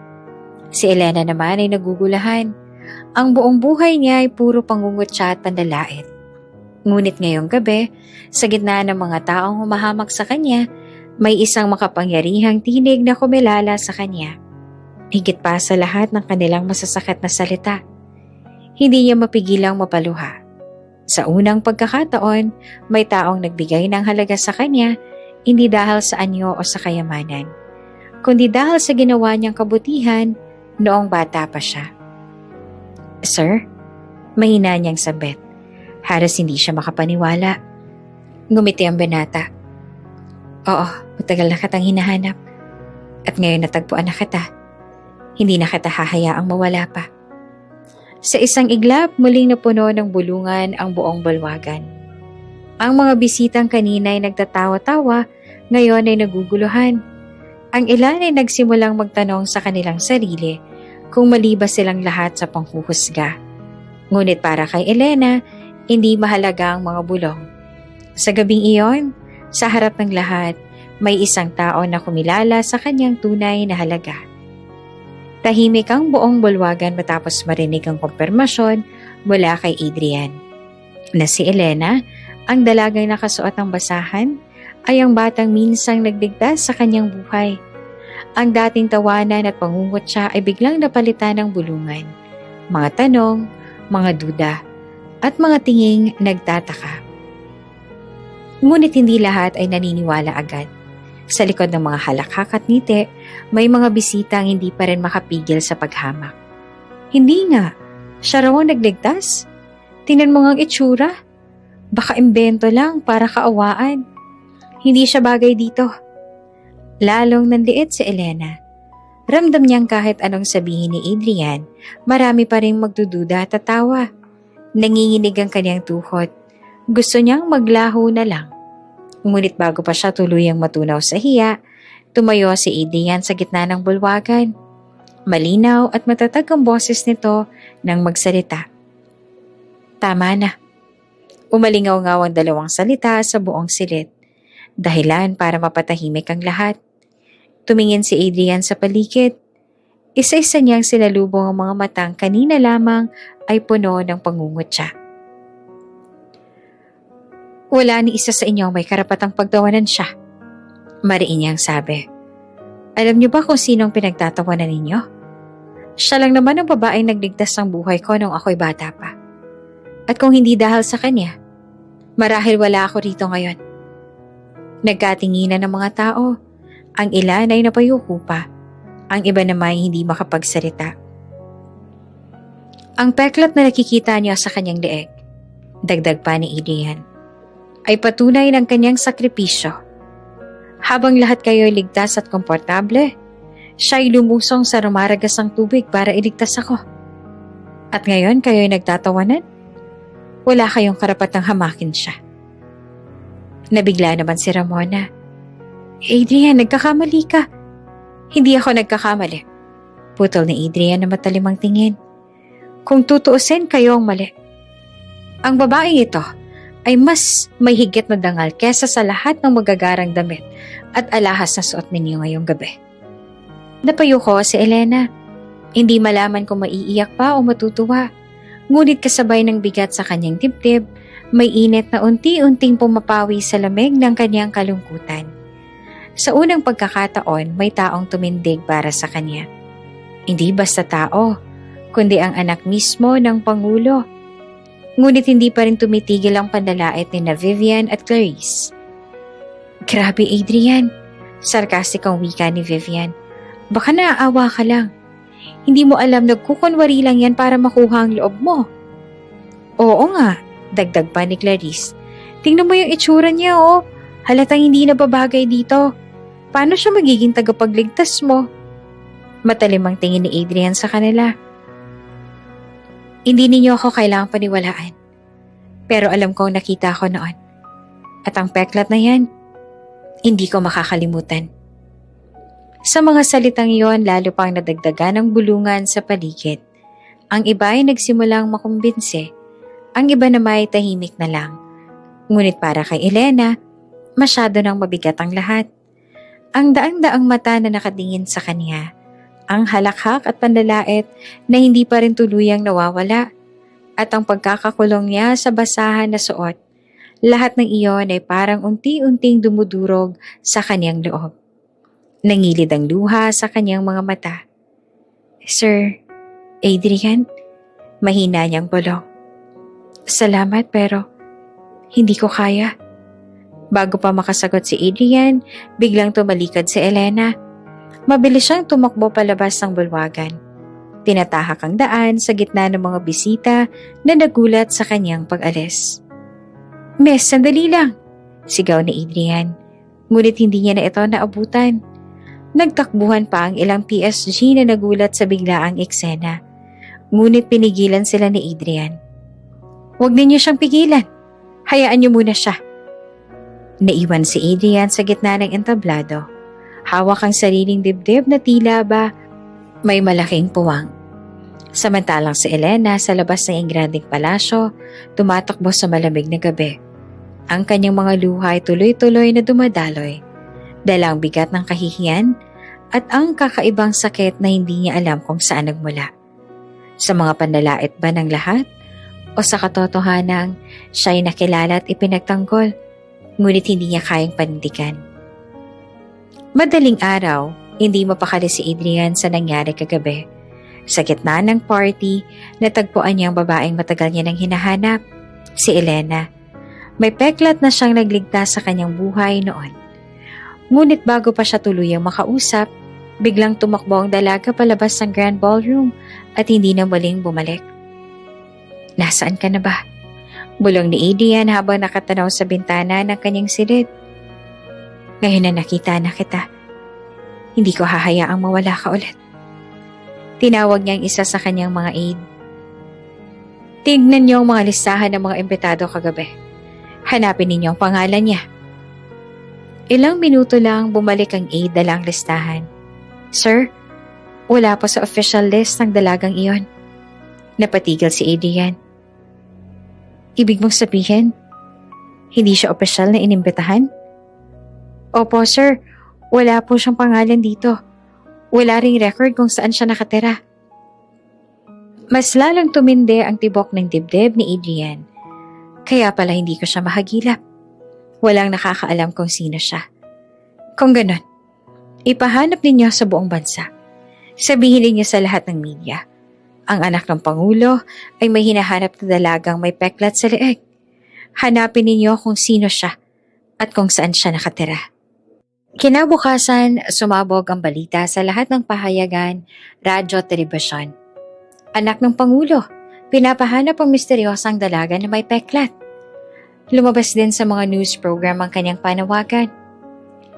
Si Elena naman ay nagugulahan. Ang buong buhay niya ay puro pangungutya at pandalait. Ngunit ngayong gabi, sa gitna ng mga taong humahamak sa kanya, may isang makapangyarihang tinig na kumilala sa kanya. Higit pa sa lahat ng kanilang masasakit na salita. Hindi niya mapigilang mapaluha. Sa unang pagkakataon, may taong nagbigay ng halaga sa kanya, hindi dahil sa anyo o sa kayamanan, kundi dahil sa ginawa niyang kabutihan noong bata pa siya. Sir, mahina niyang sabit. Halos hindi siya makapaniwala. Ngumiti ang binata. Oo, matagal na kitang hinahanap. At ngayon natagpuan na kita. Hindi na kita hahayaang mawala pa. Sa isang iglap, muling napuno ng bulungan ang buong bulwagan. Ang mga bisitang kanina ay nagtatawa-tawa, ngayon ay naguguluhan. Ang ilan ay nagsimulang magtanong sa kanilang sarili kung mali ba silang lahat sa panghuhusga. Ngunit para kay Elena, hindi mahalaga ang mga bulong. Sa gabing iyon, sa harap ng lahat, may isang tao na kumilala sa kanyang tunay na halaga. Tahimik ang buong bulwagan matapos marinig ang kumpirmasyon mula kay Adrian. Na si Elena, ang dalagang nakasuot ng basahan, ay ang batang minsang nagligtas sa kanyang buhay. Ang dating tawanan at pangungutya ay biglang napalitan ng bulungan. Mga tanong, mga duda, at mga tinging nagtataka. Ngunit hindi lahat ay naniniwala agad. Sa likod ng mga halakhak at ngiti, may mga bisita ang hindi pa rin makapigil sa paghamak. Hindi nga, siya raw ang nagligtas. Tingnan mo ngang itsura. Baka imbento lang para kaawaan. Hindi siya bagay dito. Lalong nanliit si Elena. Ramdam niyang kahit anong sabihin ni Adrian, marami pa rin magdududa at tatawa. Nanginginig ang kanyang tuhod. Gusto niyang maglaho na lang. Ngunit bago pa siya tuluyang matunaw sa hiya, tumayo si Adrian sa gitna ng bulwagan. Malinaw at matatag ang boses nito nang magsalita. Tama na. Umalingaw-ngaw ang dalawang salita sa buong silid. Dahilan para mapatahimik ang lahat. Tumingin si Adrian sa paligid. Isa-isa niyang sinalubong ang mga matang kanina lamang ay puno ng pangungutya. Wala ni isa sa inyo may karapatang pagtawanan siya. Mariin niyang sabi. Alam niyo ba kung sino ang pinagtatawanan ninyo? Siya lang naman ang babaeng nagligtas ng buhay ko nung ako'y bata pa. At kung hindi dahil sa kanya, marahil wala ako rito ngayon. Nagkatinginan ng mga tao. Ang ilan ay napayuko pa. Ang iba naman ay hindi makapagsalita. Ang peklat na nakikita niya sa kanyang leeg, dagdag pa ni Adrian, ay patunay ng kanyang sakripisyo. Habang lahat kayo ay ligtas at komportable, siya ay lumusong sa rumaragasang tubig para iligtas ako. At ngayon kayo ay nagtatawanan? Wala kayong karapatang hamakin siya. Nabigla naman si Ramona. Adrian, nagkakamali ka. Hindi ako nagkakamali. Putol ni Adrian na matalimang tingin. Kung tutuusin kayo ang mali. Ang babaeng ito ay mas may higit na dangal kesa sa lahat ng magagarang damit at alahas na suot ninyo ngayong gabi. Napayo ko si Elena. Hindi malaman kung maiiyak pa o matutuwa. Ngunit kasabay ng bigat sa kanyang dibdib, may init na unti-unting pumapawi sa lamig ng kanyang kalungkutan. Sa unang pagkakataon, may taong tumindig para sa kanya. Hindi basta tao, kundi ang anak mismo ng Pangulo. Ngunit hindi pa rin tumitigil ang panlalait ni na Vivian at Clarice. Grabe Adrian, sarkastik ang wika ni Vivian. Baka naaawa ka lang. Hindi mo alam nagkukunwari lang yan para makuha ang loob mo. Oo nga, dagdag pa ni Clarice. Tingnan mo yung itsura niya oh. Halatang hindi na babagay dito. Paano siya magiging tagapagligtas mo? Matalim ang tingin ni Adrian sa kanila. Hindi ninyo ako kailangang paniwalaan. Pero alam kong nakita ko noon. At ang peklat na yan, hindi ko makakalimutan. Sa mga salitang yon, lalo pang nadagdagan ng bulungan sa paligid. Ang iba ay nagsimulang makumbinse. Ang iba naman ay tahimik na lang. Ngunit para kay Elena, masyado nang mabigat ang lahat. Ang daang-daang mata na nakatingin sa kanya, ang halakhak at panlalait na hindi pa rin tuluyang nawawala, at ang pagkakakulong niya sa basahan na suot, lahat ng iyon ay parang unti-unting dumudurog sa kanyang loob. Nangilid ang luha sa kanyang mga mata. Sir, Adrian, mahina niyang bulong. Salamat pero hindi ko kaya. Bago pa makasagot si Adrian, biglang tumalikod si Elena. Mabilis siyang tumakbo palabas ng bulwagan. Tinatahak ang daan sa gitna ng mga bisita na nagulat sa kanyang pag-alis. Miss, sandali lang, sigaw ni Adrian. Ngunit hindi niya na ito naabutan. Nagtakbuhan pa ang ilang PSG na nagulat sa biglaang eksena. Ngunit pinigilan sila ni Adrian. Huwag ninyo siyang pigilan. Hayaan niyo muna siya. Naiwan si Adrian sa gitna ng entablado. Hawak ang sariling dibdib na tila ba may malaking puwang. Samantalang si Elena sa labas ng ingranding palasyo, tumatakbo sa malamig na gabi. Ang kanyang mga luha ay tuloy-tuloy na dumadaloy. Dalang bigat ng kahihiyan at ang kakaibang sakit na hindi niya alam kung saan nagmula. Sa mga panlalait ba ng lahat? O sa katotohanang siya'y nakilala at ipinagtanggol, ngunit hindi niya kayang panindigan. Madaling araw, hindi mapakali si Adrian sa nangyari kagabi. Sa gitna ng party, natagpuan niya ang babaeng matagal niya nang hinahanap, si Elena. May peklat na siyang nagligtas sa kanyang buhay noon. Ngunit bago pa siya tuluyang makausap, biglang tumakbo ang dalaga palabas ng Grand Ballroom at hindi na muling bumalik. Nasaan ka na ba? Bulong ni Adrian habang nakatanaw sa bintana ng kanyang silid. Ngayon na nakita na kita. Hindi ko hahayaang mawala ka ulit. Tinawag niya ang isa sa kanyang mga aide. Tignan niyo ang mga listahan ng mga imbitado kagabi. Hanapin ninyo ang pangalan niya. Ilang minuto lang bumalik ang aide dala ang listahan. Sir, wala po sa official list ng dalagang iyon. Napatigil si Adrian. Ibig mong sabihin, hindi siya opisyal na inimbitahan? Opo sir, wala po siyang pangalan dito. Wala ring record kung saan siya nakatira. Mas lalong tumindi ang tibok ng dibdib ni Adrian. Kaya pala hindi ko siya mahagilap. Walang nakakaalam kung sino siya. Kung ganon, ipahanap ninyo sa buong bansa. Sabihin ninyo sa lahat ng media. Ang anak ng Pangulo ay may hinahanap na dalagang may peklat sa leeg. Hanapin ninyo kung sino siya at kung saan siya nakatira. Kinabukasan, sumabog ang balita sa lahat ng pahayagan, radyo at telebisyon. Anak ng Pangulo, pinapahanap ang misteryosang dalaga na may peklat. Lumabas din sa mga news program ang kanyang panawagan.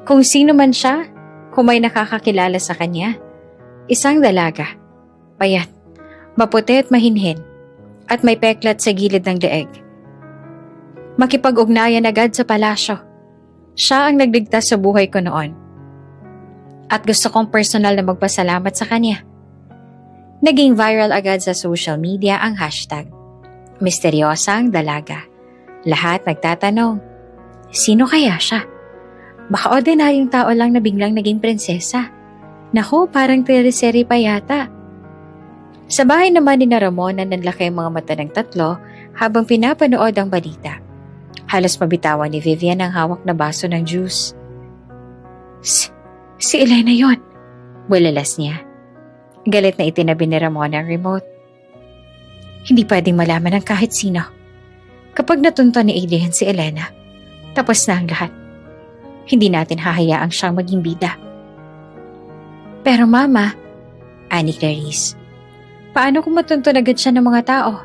Kung sino man siya, kung may nakakakilala sa kanya, isang dalaga, payat, maputi at mahinhin, at may peklat sa gilid ng leeg. Makipag-ugnayan agad sa palasyo. Siya ang nagligtas sa buhay ko noon. At gusto kong personal na magpasalamat sa kanya. Naging viral agad sa social media ang hashtag, Misteryosang Dalaga. Lahat nagtatanong, sino kaya siya? Baka ordinaryong tao lang na biglang naging prinsesa. Naku, parang teleserye pa yata. Sa bahay naman ni Ramona nanlaki ang mga mata ng tatlo habang pinapanood ang balita. Halos mabitawan ni Vivian ang hawak na baso ng juice. Si Elena yon, bulalas niya. Galit na itinabi ni Ramona ang remote. Hindi pwedeng malaman ng kahit sino. Kapag natunto ni Adrian si Elena, tapos na ang lahat. Hindi natin hahayaang siyang maging bida. Pero Mama, ani Clarice, paano kung matunto agad siya ng mga tao?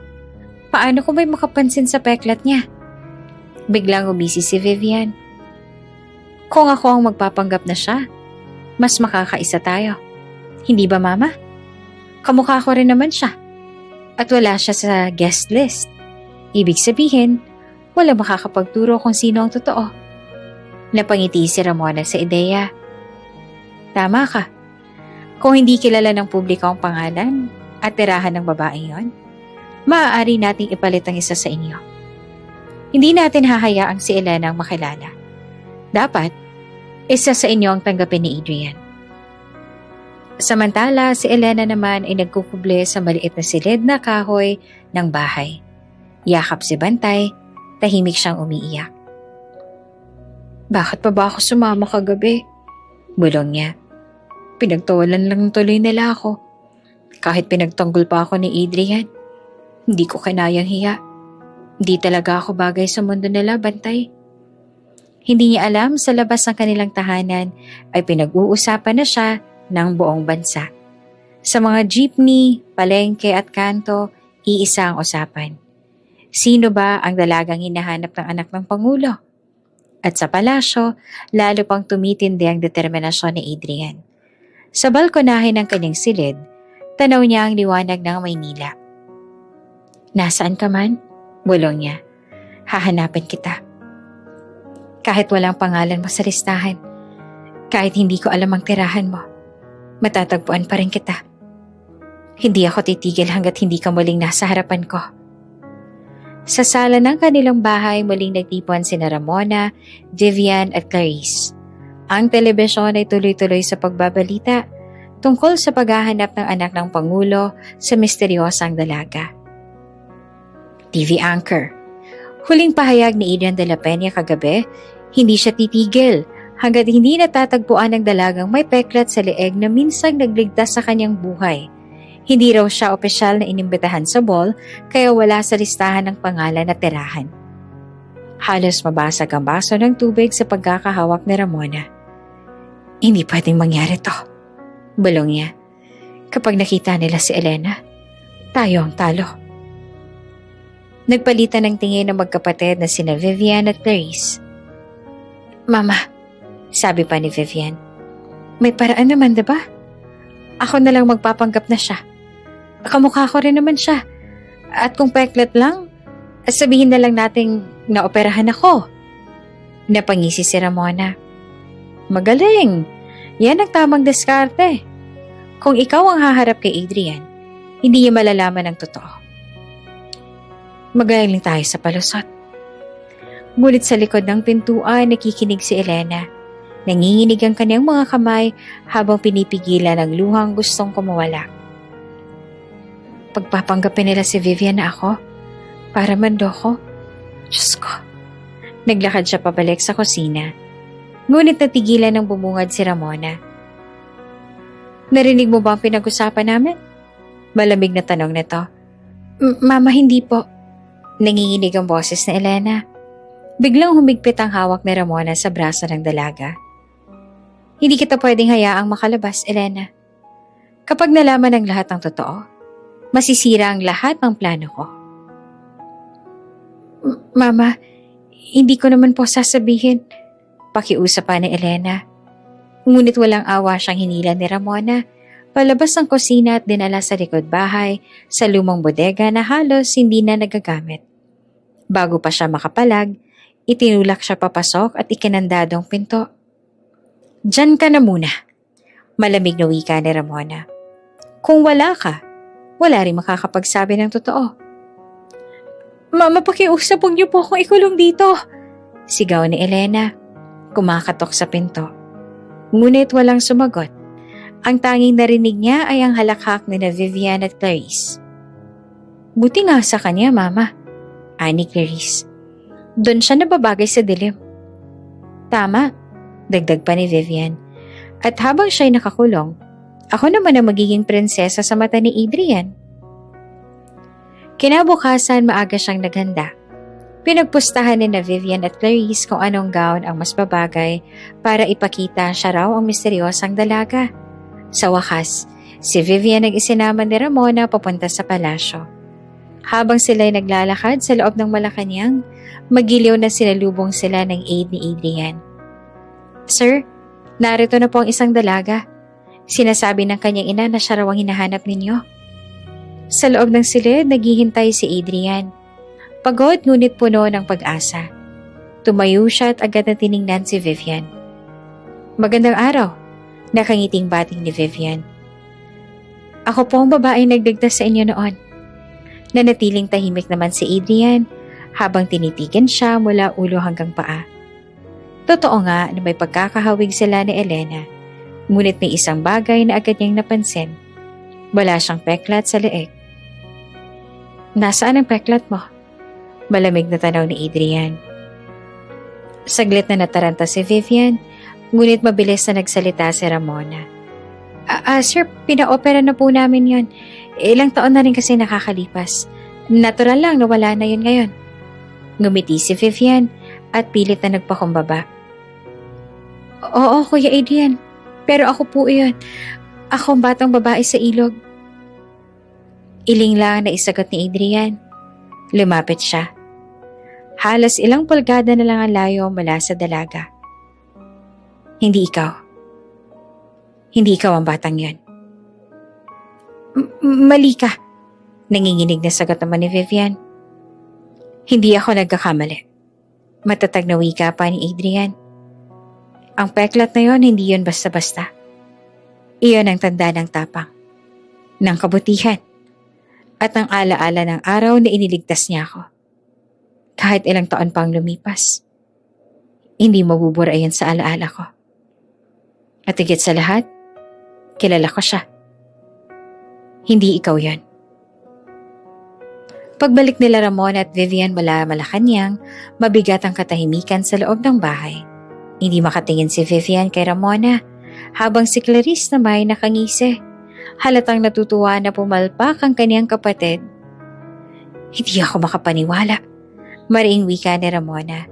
Paano kung may makapansin sa peklat niya? Biglang umisi si Vivian. Kung ako ang magpapanggap na siya, mas makakaisa tayo. Hindi ba Mama? Kamukha ko rin naman siya. At wala siya sa guest list. Ibig sabihin, wala makakapagturo kung sino ang totoo. Napangiti si Ramona sa ideya. Tama ka. Kung hindi kilala ng publiko ang pangalan at tirahan ng babaeng yon, maaari nating ipalit ang isa sa inyo. Hindi natin hahayaang si Elena ang makilala. Dapat, isa sa inyo ang tanggapin ni Adrian. Samantala, si Elena naman ay nagkukuble sa maliit na silid na kahoy ng bahay. Yakap si Bantay, tahimik siyang umiiyak. Bakit pa ba ako sumama kagabi? Bulong niya. Pinagtawalan lang tuloy nila ako. Kahit pinagtanggol pa ako ni Adrian, hindi ko kinayang hiya. Hindi talaga ako bagay sa mundo nila, Bantay. Hindi niya alam sa labas ng kanilang tahanan ay pinag-uusapan na siya ng buong bansa. Sa mga jeepney, palengke at kanto, iisa ang usapan. Sino ba ang dalagang hinahanap ng anak ng Pangulo? At sa palasyo, lalo pang tumitindi ang determinasyon ni Adrian. Sa balkonahe ng kanyang silid, tanaw niya ang liwanag ng Maynila. Nasaan ka man? Bulong niya. Hahanapin kita. Kahit walang pangalan mo sa listahan, kahit hindi ko alam ang tirahan mo, matatagpuan pa rin kita. Hindi ako titigil hanggat hindi ka muling nasa harapan ko. Sa sala ng kanilang bahay, muling nagtipon sina Ramona, Vivian at Clarice. Ang telebisyon ay tuloy-tuloy sa pagbabalita tungkol sa paghahanap ng anak ng Pangulo sa misteryosang dalaga. TV anchor. Huling pahayag ni Adrian de la Peña kagabi, hindi siya titigil hanggat hindi natatagpuan ng dalagang may peklat sa leeg na minsang nagligtas sa kanyang buhay. Hindi raw siya opisyal na inimbitahan sa ball kaya wala sa listahan ng pangalan na tirahan. Halos mabasag ang baso ng tubig sa pagkakahawak ni Ramona. Hindi pwedeng mangyari to, bulong niya. Kapag nakita nila si Elena, tayo ang talo. Nagpalitan ng tingin ng magkapatid na sina Vivian at Clarice. Mama, sabi pa ni Vivian, may paraan naman diba? Ako na lang magpapanggap na siya. Kamukha ko rin naman siya. At kung peklat lang, sabihin na lang nating naoperahan ako. Napangisi si Ramona. Magaling. Yan ang tamang diskarte. Kung ikaw ang haharap kay Adrian, hindi niya malalaman ang totoo. Magaling tayo sa palusot. Ngunit sa likod ng pintuan, nakikinig si Elena. Nanginginig ang kanyang mga kamay habang pinipigilan ang luhang gustong kumawala. Pagpapanggapin nila si Vivian na ako para mandoko. Diyos ko. Naglakad siya pabalik sa kusina. Ngunit natigilan ng bumungad si Ramona. Narinig mo ba ang pinag-usapan namin? Malamig na tanong nito. Mama, hindi po. Nanginginig ang boses ni Elena. Biglang humigpit ang hawak ni Ramona sa braso ng dalaga. Hindi kita pwedeng hayaang makalabas, Elena. Kapag nalaman ang lahat ng totoo, masisira ang lahat ng plano ko. Mama, hindi ko naman po sasabihin. Pakiusap pa ni Elena. Ngunit walang awa siyang hinila ni Ramona, palabas ng kusina at dinala sa likod bahay sa lumang bodega na halos hindi na nagagamit. Bago pa siya makapalag, itinulak siya papasok at ikinandadong pinto. Diyan ka na muna. Malamig na wika ni Ramona. Kung wala ka, wala rin makakapagsabi ng totoo. Mama, pakiusap, huwag niyo po akong ikulong dito. Sigaw ni Elena, kumakatok sa pinto. Ngunit walang sumagot. Ang tanging narinig niya ay ang halakhak ni na Vivian at Clarice. Buti nga sa kanya, Mama, ani Clarice. Doon siya nababagay sa dilim. Tama, dagdag pa ni Vivian. At habang siya'y nakakulong, ako naman ang magiging prinsesa sa mata ni Adrian. Kinabukasan, maaga siyang naghanda. Pinagpustahan ni na Vivian at Clarice kung anong gown ang mas babagay para ipakita siya raw ang misteryosang dalaga. Sa wakas, si Vivian ang isinama ni Ramona papunta sa palasyo. Habang sila'y naglalakad sa loob ng Malacanang, magiliw na sinalubong sila ng aide ni Adrian. Sir, narito na po ang isang dalaga. Sinasabi ng kanyang ina na siya raw ang hinahanap ninyo. Sa loob ng silid, naghihintay si Adrian. Pagod ngunit puno ng pag-asa. Tumayo siya at agad na tiningnan si Vivian. Magandang araw, nakangiting bating ni Vivian. Ako po ang babaeng nagligtas sa inyo noon. Nanatiling tahimik naman si Adrian habang tinitigan siya mula ulo hanggang paa. Totoo nga na may pagkakahawig sila ni Elena, ngunit may isang bagay na agad niyang napansin. Wala siyang peklat sa leeg. Nasaan ang peklat mo? Malamig na tanaw ni Adrian. Saglit na nataranta si Vivian, ngunit mabilis na nagsalita si Ramona. Sir, pina-opera na po namin yon. Ilang taon na rin kasi nakakalipas. Natural lang na wala na yun ngayon. Ngumiti si Vivian at pilit na nagpakumbaba. Oo, Kuya Adrian. Pero ako po iyon. Ako ang batang babae sa ilog. Iling lang na isagot ni Adrian. Lumapit siya. Halos ilang pulgada na lang ang layo mula sa dalaga. Hindi ikaw. Hindi ikaw ang batang yon. Mali ka. Nanginginig na sagot naman ni Vivian. Hindi ako nagkakamali. Matatag na wika pa ni Adrian. Ang peklat na yon, hindi yon basta-basta. Iyon ang tanda ng tapang, ng kabutihan, at ng alaala ng araw na iniligtas niya ako. Kahit ilang taon pang lumipas, hindi mabubura yan sa alaala ko. At higit sa lahat, kilala ko siya. Hindi ikaw yan. Pagbalik nila Ramon at Vivian mula Malacanang, mabigat ang katahimikan sa loob ng bahay. Hindi makatingin si Vivian kay Ramona, habang si Clarice na may nakangisi. Halatang natutuwa na pumalpak ang kaniyang kapatid. Hindi ako makapaniwala. Mariing wika ni Ramona,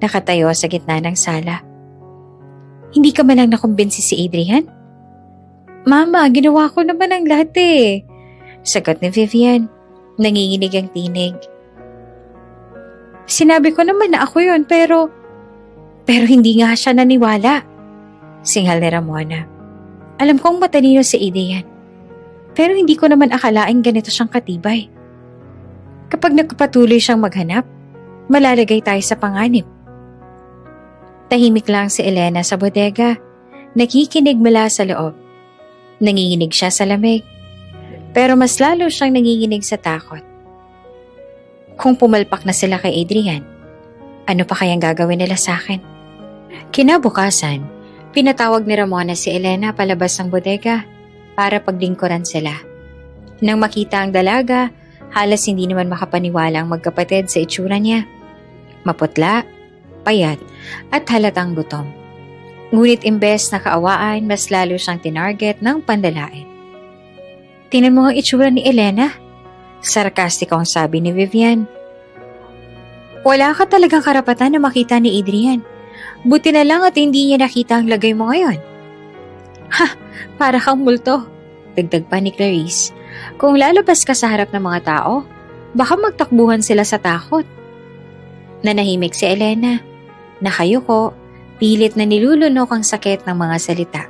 nakatayo sa gitna ng sala. Hindi ka man lang nakumbinsi si Adrian? Mama, ginawa ko naman ang lahat eh. Sagot ni Vivian, nanginginig ang tinig. Sinabi ko naman na ako yun pero hindi nga siya naniwala. Singhal ni Ramona. Alam kong matalino si Adrian, pero hindi ko naman akalaing ganito siyang katibay. Kapag nagpatuloy siyang maghanap, malalagay tayo sa panganib. Tahimik lang si Elena sa bodega, nakikinig mula sa loob. Nanginginig siya sa lamig, pero mas lalo siyang nanginginig sa takot. Kung pumalpak na sila kay Adrian, ano pa kayang gagawin nila sa akin? Kinabukasan, pinatawag ni Ramona si Elena palabas ng bodega para paglingkuran sila. Nang makita ang dalaga, halos hindi naman makapaniwala ang magkapatid sa itsura niya. Maputla, payat, at halatang gutom. Ngunit imbes na kaawaan, mas lalo siyang tinarget ng pandalain. Tingnan mo ang itsura ni Elena. Sarkastiko ang sabi ni Vivian. Wala ka talagang karapatan na makita ni Adrian. Buti na lang at hindi niya nakita ang lagay mo ngayon. Ha, para kang multo. Dagdag pa ni Clarice. Kung lalabas ka sa harap ng mga tao, baka magtakbuhan sila sa takot. Nanahimik si Elena. Nakayuko, pilit na nilulunok ang sakit ng mga salita.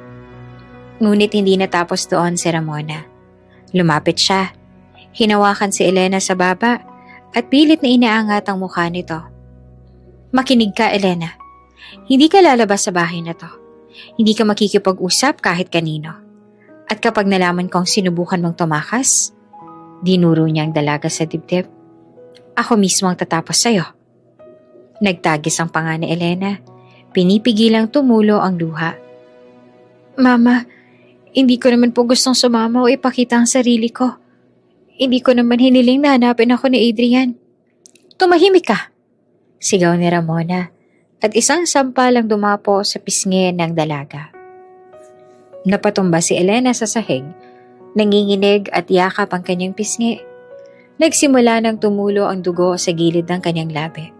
Ngunit hindi natapos doon si Ramona. Lumapit siya. Hinawakan si Elena sa baba at pilit na inaangat ang mukha nito. Makinig ka, Elena. Hindi ka lalabas sa bahay na to. Hindi ka makikipag-usap kahit kanino. At kapag nalaman kong sinubukan mong tumakas, dinuro niya ang dalaga sa dibdib. Ako mismo ang tatapos sa'yo. Nagtagis ang panga ni Elena. Pinipigilang tumulo ang luha. Mama, hindi ko naman po gustong sumama o ipakita ang sarili ko. Hindi ko naman hiniling na hanapin ako ni Adrian. Tumahimik ka! Sigaw ni Ramona at isang sampal ang dumapo sa pisngi ng dalaga. Napatumba si Elena sa sahig, nanginginig at yakap ang kanyang pisngi. Nagsimula ng tumulo ang dugo sa gilid ng kanyang labi.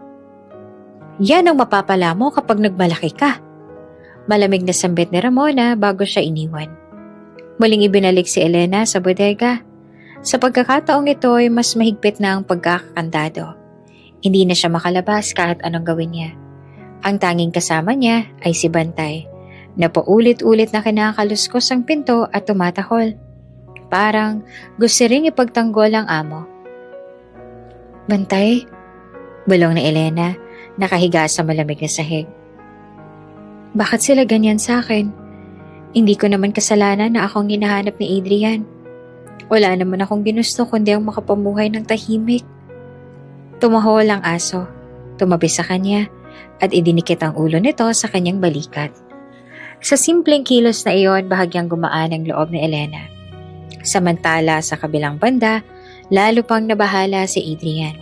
Yan ang mapapala mo kapag nagmalaki ka. Malamig na sambit ni Ramona bago siya iniwan. Muling ibinalik si Elena sa bodega. Sa pagkakataong ito ay mas mahigpit na ang pagkakakandado. Hindi na siya makalabas kahit anong gawin niya. Ang tanging kasama niya ay si Bantay, na paulit-ulit na kinakaluskos ang pinto at tumatahol. Parang gusto ring ipagtanggol ang amo. Bantay? Bulong ni Elena, nakahiga sa malamig na sahig. Bakit sila ganyan sa akin? Hindi ko naman kasalanan na akong hinahanap ni Adrian. Wala naman akong ginusto kundi ang makapamuhay ng tahimik. Tumahol ang aso, tumabi sa kanya at idinikit ang ulo nito sa kanyang balikat. Sa simpleng kilos na iyon, bahagyang gumaan ang loob ni Elena. Samantala sa kabilang banda, lalo pang nabahala si Adrian.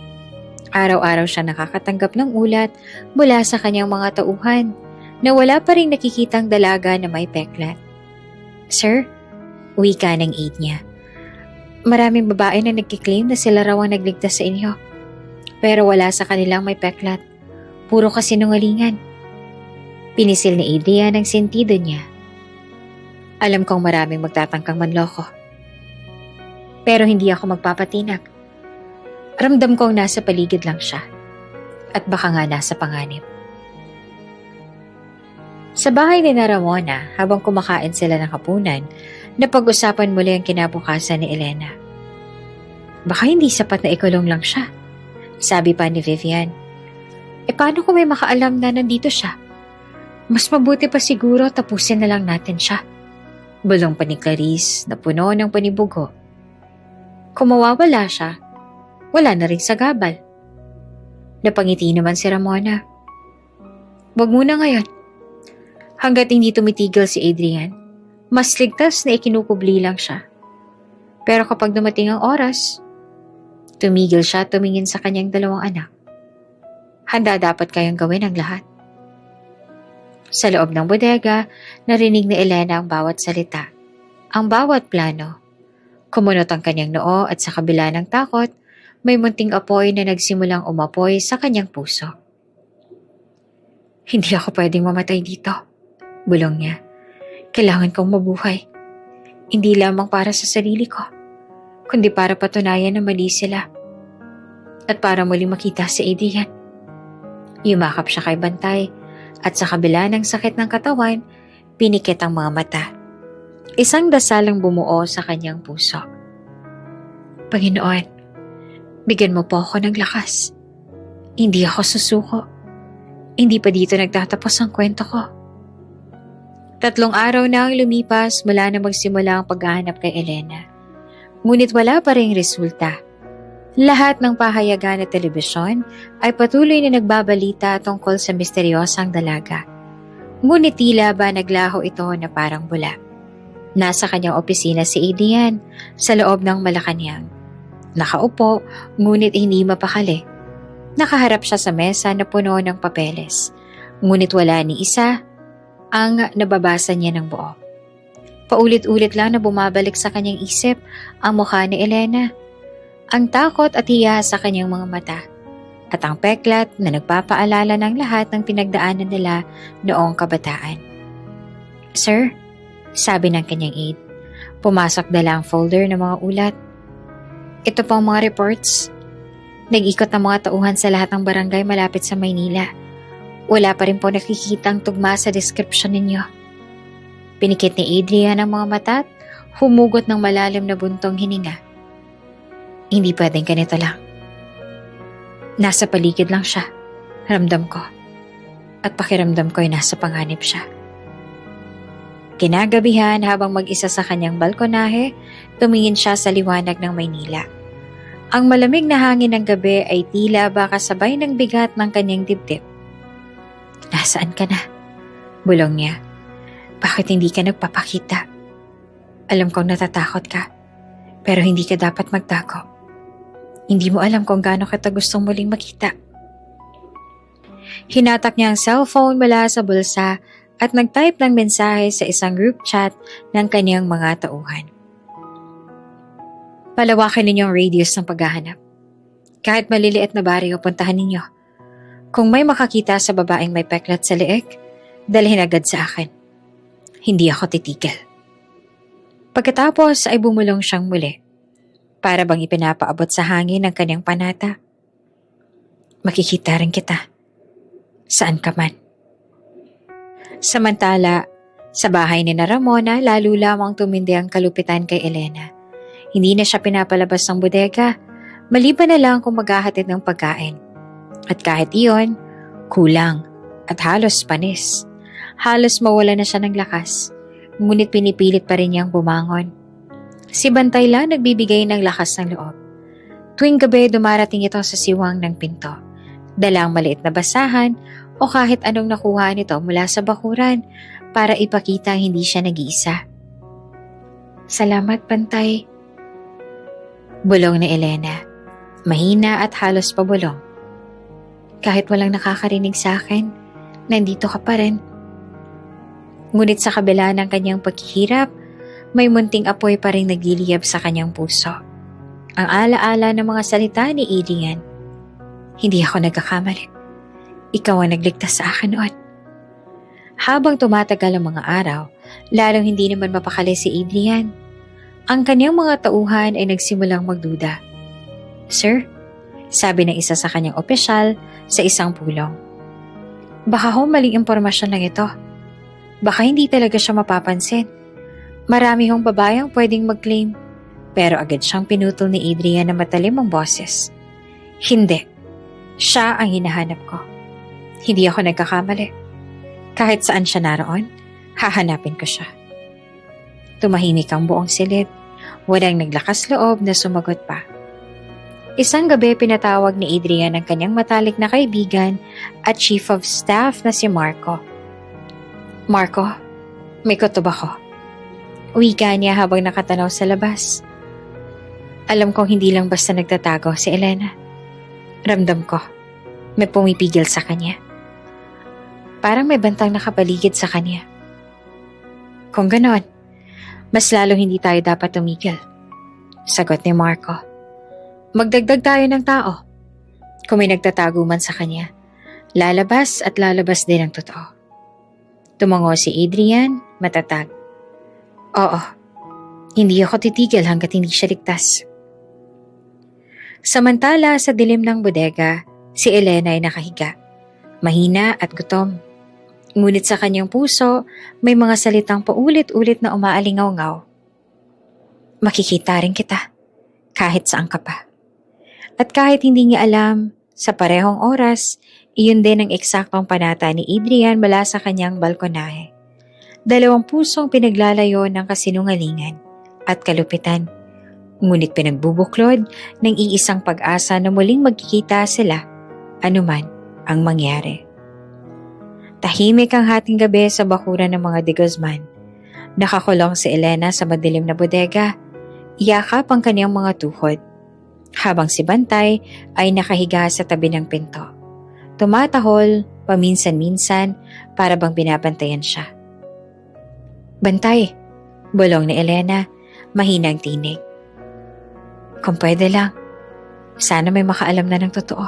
Araw-araw siya nakakatanggap ng ulat mula sa kanyang mga tauhan na wala pa rin nakikitang dalaga na may peklat. Sir, wika ng aide niya. Maraming babae na nagkiklaim na sila raw ang nagligtas sa inyo. Pero wala sa kanilang may peklat. Puro kasinungalingan. Pinisil ni Adrian ang sentido niya. Alam kong maraming magtatangkang manloko. Pero hindi ako magpapatinag. Ramdam kong nasa paligid lang siya. At baka nga nasa panganib. Sa bahay ni Ramona, habang kumakain sila ng hapunan, napag-usapan muli ang kinabukasan ni Elena. Baka hindi sapat na ikulong lang siya, sabi pa ni Vivian. E paano kung may makaalam na nandito siya? Mas mabuti pa siguro tapusin na lang natin siya. Bulong pa ni Clarice na puno ng panibugo. Kung mawawala siya, wala na rin sa gabal. Napangiti naman si Ramona. Wag muna ngayon. Hanggat hindi tumitigil si Adrian, mas ligtas na ikinukubli lang siya. Pero kapag dumating ang oras, tumigil siya tumingin sa kanyang dalawang anak. Handa dapat kayang gawin ang lahat. Sa loob ng bodega, narinig ni Elena ang bawat salita, ang bawat plano. Kumunot ang kanyang noo at sa kabila ng takot, may munting apoy na nagsimulang umapoy sa kanyang puso. Hindi ako pwedeng mamatay dito, bulong niya. Kailangan kong mabuhay. Hindi lamang para sa sarili ko, kundi para patunayan na mali sila. At para muling makita si Adrian. Yumakap siya kay Bantay at sa kabila ng sakit ng katawan, pinikit ang mga mata. Isang dasalang bumuo sa kanyang puso. Panginoon, bigyan mo po ako ng lakas. Hindi ako susuko. Hindi pa dito nagtatapos ang kwento ko. 3 araw na ang lumipas mula na magsimula ang paghahanap kay Elena. Ngunit wala pa ring resulta. Lahat ng pahayagan at telebisyon ay patuloy na nagbabalita tungkol sa misteryosang dalaga. Ngunit tila ba naglaho ito na parang bula. Nasa kanyang opisina si Adrian sa loob ng Malacanang. Nakaupo, ngunit hindi mapakali. Nakaharap siya sa mesa na puno ng papeles. Ngunit wala ni isa ang nababasa niya ng buo. Paulit-ulit lang na bumabalik sa kanyang isip ang mukha ni Elena. Ang takot at hiya sa kanyang mga mata. At ang peklat na nagpapaalala ng lahat ng pinagdaanan nila noong kabataan. Sir, sabi ng kanyang aide, pumasok dala ang folder ng mga ulat. Ito pang mga reports. Nag-ikot ang mga tauhan sa lahat ng barangay malapit sa Maynila. Wala pa rin po nakikitang tugma sa description ninyo. Pinikit ni Adrian ang mga mata at humugot ng malalim na buntong hininga. Hindi pwedeng ganito lang. Nasa paligid lang siya. Ramdam ko. At pakiramdam ko ay nasa panganib siya. Kinagabihan habang mag-isa sa kanyang balkonahe, tumingin siya sa liwanag ng Maynila. Ang malamig na hangin ng gabi ay tila ba kasabay ng bigat ng kanyang dibdib. Nasaan ka na? Bulong niya. Bakit hindi ka nagpapakita? Alam kong natatakot ka, pero hindi ka dapat magtago. Hindi mo alam kung gaano kita gustong muling makita. Hinatak niya ang cellphone mula sa bulsa at nag-type ng mensahe sa isang group chat ng kanyang mga tauhan. Palawakin ninyo ang radius ng paghahanap. Kahit maliliit na baryo, puntahan ninyo. Kung may makakita sa babaeng may peklat sa leeg, dalhin agad sa akin. Hindi ako titigil. Pagkatapos ay bumulong siyang muli, para bang ipinapaabot sa hangin ng kanyang panata. Makikita rin kita. Saan ka man. Samantala, sa bahay ni Ramona, lalo lamang tumindi ang kalupitan kay Elena. Hindi na siya pinapalabas ng bodega, maliban na lang kung maghahatid ng pagkain. At kahit iyon, kulang at halos panis. Halos mawala na siya ng lakas, ngunit pinipilit pa rin niyang bumangon. Si Bantay lang nagbibigay ng lakas ng loob. Tuwing gabi dumarating ito sa siwang ng pinto. Dalang maliit na basahan o kahit anong nakuha nito mula sa bakuran para ipakita hindi siya nag-iisa. Salamat, Bantay. Bulong ni Elena. Mahina at halos pabulong. Kahit walang nakakarinig sa akin, nandito ka pa rin. Ngunit sa kabila ng kanyang paghihirap, may munting apoy pa rin nagliliyab sa kanyang puso. Ang alaala ng mga salita ni Adrian. Hindi ako nagkakamali. Ikaw ang nagligtas sa akin noon. Habang tumatagal ang mga araw, lalong hindi naman mapakali si Adrian. Ang kanyang mga tauhan ay nagsimulang magduda. Sir, sabi ng isa sa kanyang opisyal sa isang pulong. Baka ho maling impormasyon lang ito. Baka hindi talaga siya mapapansin. Marami hong babayang pwedeng mag-claim, pero agad siyang pinutol ni Adrian na matalim ang boses. Hindi. Siya ang hinahanap ko. Hindi ako nagkakamali. Kahit saan siya naroon, hahanapin ko siya. Tumahimik ang buong silid. Walang naglakas loob na sumagot pa. Isang gabi pinatawag ni Adrian ang kanyang matalik na kaibigan at chief of staff na si Marco. Marco, may kutob ako. Wika niya habang nakatanaw sa labas. Alam kong hindi lang basta nagtatago si Elena. Ramdam ko, may pumipigil sa kanya. Parang may bantang nakapaligid sa kanya. Kung ganon, mas lalong hindi tayo dapat tumigil. Sagot ni Marco. Magdagdag tayo ng tao. Kung may nagtatago man sa kanya, lalabas at lalabas din ang totoo. Tumango si Adrian, matatag. Oo, hindi ako titigil hanggat hindi siya ligtas. Samantala sa dilim ng bodega, si Elena ay nakahiga. Mahina at gutom. Ngunit sa kanyang puso, may mga salitang paulit-ulit na umaalingaw-ngaw. Makikita rin kita, kahit saan ka pa. At kahit hindi niya alam, sa parehong oras, iyon din ang eksaktong panata ni Adrian mula sa kanyang balkonahe. Dalawang pusong pinaglalayo ng kasinungalingan at kalupitan, ngunit pinagbubuklod ng iisang pag-asa na muling magkikita sila, anuman ang mangyari. Tahimik ang hating gabi sa bakuran ng mga de Guzman. Nakakulong si Elena sa madilim na bodega, iyakap ang kanyang mga tuhod, habang si Bantay ay nakahiga sa tabi ng pinto. Tumatahol, paminsan-minsan, para bang binabantayan siya. Bantay, bulong ni Elena, mahinang tinig. Kung pwede lang, sana may makaalam na ng totoo.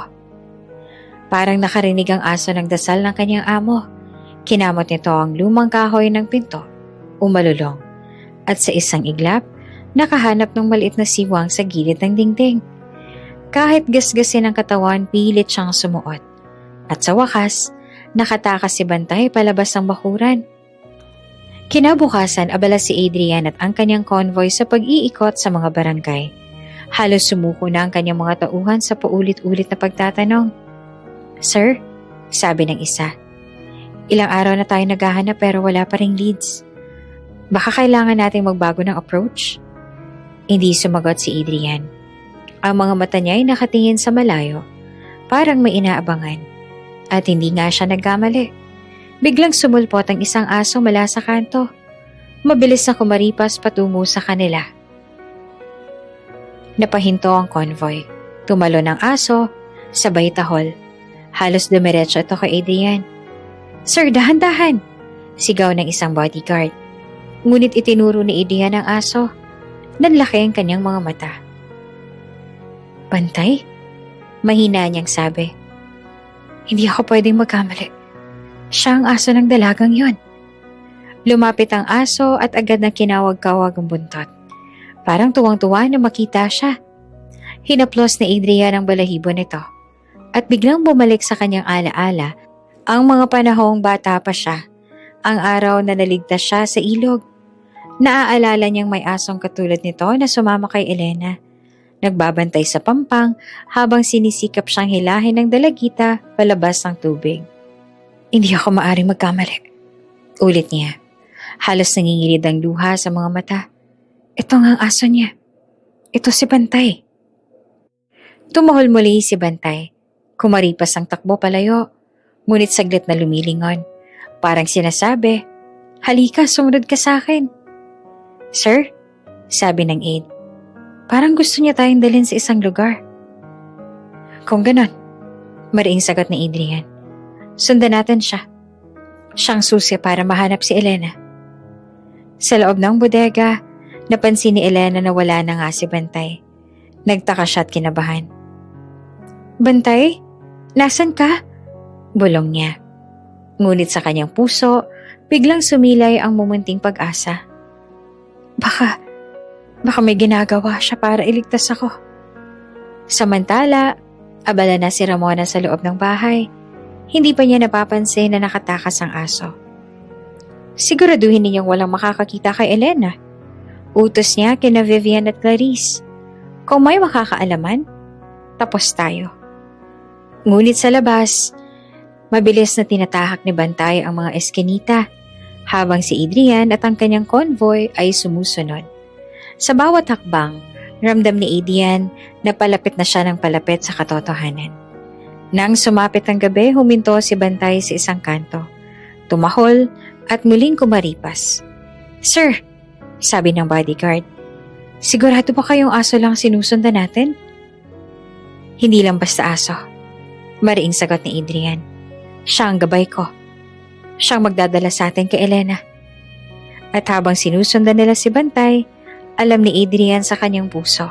Parang nakarinig ang aso ng dasal ng kanyang amo. Kinamot nito ang lumang kahoy ng pinto, umalulong, at sa isang iglap, nakahanap ng maliit na siwang sa gilid ng dingding. Kahit gasgasin ang katawan, pilit siyang sumuot. At sa wakas, nakatakas si Bantay palabas ng bakuran. Kinabukasan, abala si Adrian at ang kanyang convoy sa pag-iikot sa mga barangay. Halos sumuko na ang kanyang mga tauhan sa paulit-ulit na pagtatanong. Sir, sabi ng isa, ilang araw na tayo naghahanap pero wala pa ring leads. Baka kailangan nating magbago ng approach? Hindi sumagot si Adrian. Ang mga mata niya ay nakatingin sa malayo, parang may inaabangan. At hindi nga siya nagkamali. Biglang sumulpot ang isang aso mula sa kanto. Mabilis na kumaripas patungo sa kanila. Napahinto ang convoy. Tumalo ng aso, sabay tahol. Halos dumiretso ito kay Adrian. "Sir, dahan-dahan!" Sigaw ng isang bodyguard. Ngunit itinuro ni Adrian ang aso. Nanlaki ang kanyang mga mata. "Bantay?" Mahina niyang sabi. "Hindi ako pwedeng magkamali. Siya ang aso ng dalagang yon." Lumapit ang aso at agad na kinawag-kawag ang buntot. Parang tuwang-tuwa na makita siya. Hinaplos ni Adrian ang balahibo nito at biglang bumalik sa kanyang alaala ang mga panahong bata pa siya, ang araw na naligtas siya sa ilog. Naaalala niyang may asong katulad nito na sumama kay Elena. Nagbabantay sa pampang habang sinisikap siyang hilahin ng dalagita palabas ng tubig. "Hindi ako maaring magkamali," ulit niya. Halos nangingilid ang luha sa mga mata. Ito nga ang aso niya. Ito si Bantay. Tumahol muli si Bantay. Kumaripas ang takbo palayo, ngunit saglit na lumilingon. Parang sinasabi, "Halika, sumunod ka sa akin." "Sir," sabi ng aide, "parang gusto niya tayong dalhin sa isang lugar." "Kung ganon," mariing sagot ni Adrian, "sundan natin siya. Siyang susi para mahanap si Elena." Sa loob ng bodega, napansin ni Elena na wala na nga si Bantay. Nagtaka siya at kinabahan. "Bantay, nasan ka?" bulong niya. Ngunit sa kanyang puso, biglang sumilay ang mumunting pag-asa. Baka may ginagawa siya para iligtas ako. Samantala, abala na si Ramona sa loob ng bahay. Hindi pa niya napapansin na nakatakas ang aso. "Siguraduhin ninyong walang makakakita kay Elena." Utos niya kina Vivian at Clarice. "Kung may makakaalaman, tapos tayo." Ngunit sa labas, mabilis na tinatahak ni Bantay ang mga eskinita, habang si Adrian at ang kanyang convoy ay sumusunod. Sa bawat hakbang, ramdam ni Adrian na palapit na siya ng palapit sa katotohanan. Nang sumapit ang gabi, huminto si Bantay sa isang kanto. Tumahol at muling kumaripas. "Sir," sabi ng bodyguard, "sigurado ba kayong aso lang sinusundan natin?" "Hindi lang basta aso," mariing sagot ni Adrian. "Siya ang gabay ko. Siyang magdadala sa atin kay Elena." At habang sinusundan nila si Bantay, alam ni Adrian sa kanyang puso.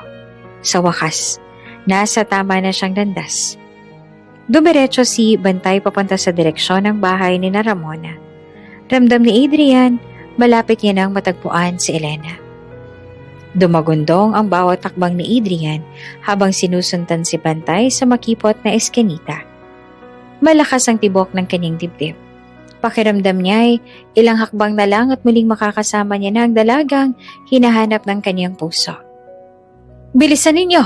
Sa wakas, nasa tama na siyang landas. Dumiretso si Bantay papunta sa direksyon ng bahay ni Ramona. Ramdam ni Adrian, malapit niya nang matagpuan si Elena. Dumagundong ang bawat takbang ni Adrian habang sinusundan si Bantay sa makipot na eskinita. Malakas ang tibok ng kanyang dibdib. Pakiramdam niya ay ilang hakbang na lang at muling makakasama niya na ang dalagang hinahanap ng kanyang puso. "Bilisan ninyo!"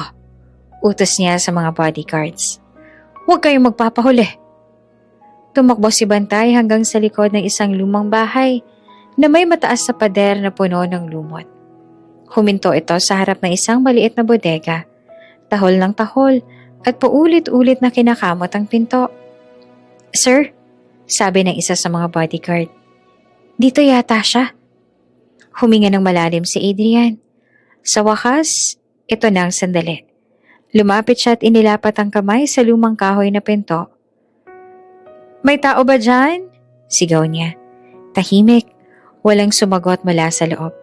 utos niya sa mga bodyguards. "Huwag kayong magpapahuli." Tumakbo si Bantay hanggang sa likod ng isang lumang bahay na may mataas sa pader na puno ng lumot. Huminto ito sa harap ng isang maliit na bodega. Tahol ng tahol at paulit-ulit na kinakamot ang pinto. "Sir," sabi ng isa sa mga bodyguard, "dito yata siya." Huminga ng malalim si Adrian. Sa wakas, ito na ang sandali. Lumapit siya at inilapat ang kamay sa lumang kahoy na pinto. "May tao ba dyan?" sigaw niya. Tahimik, walang sumagot mula sa loob.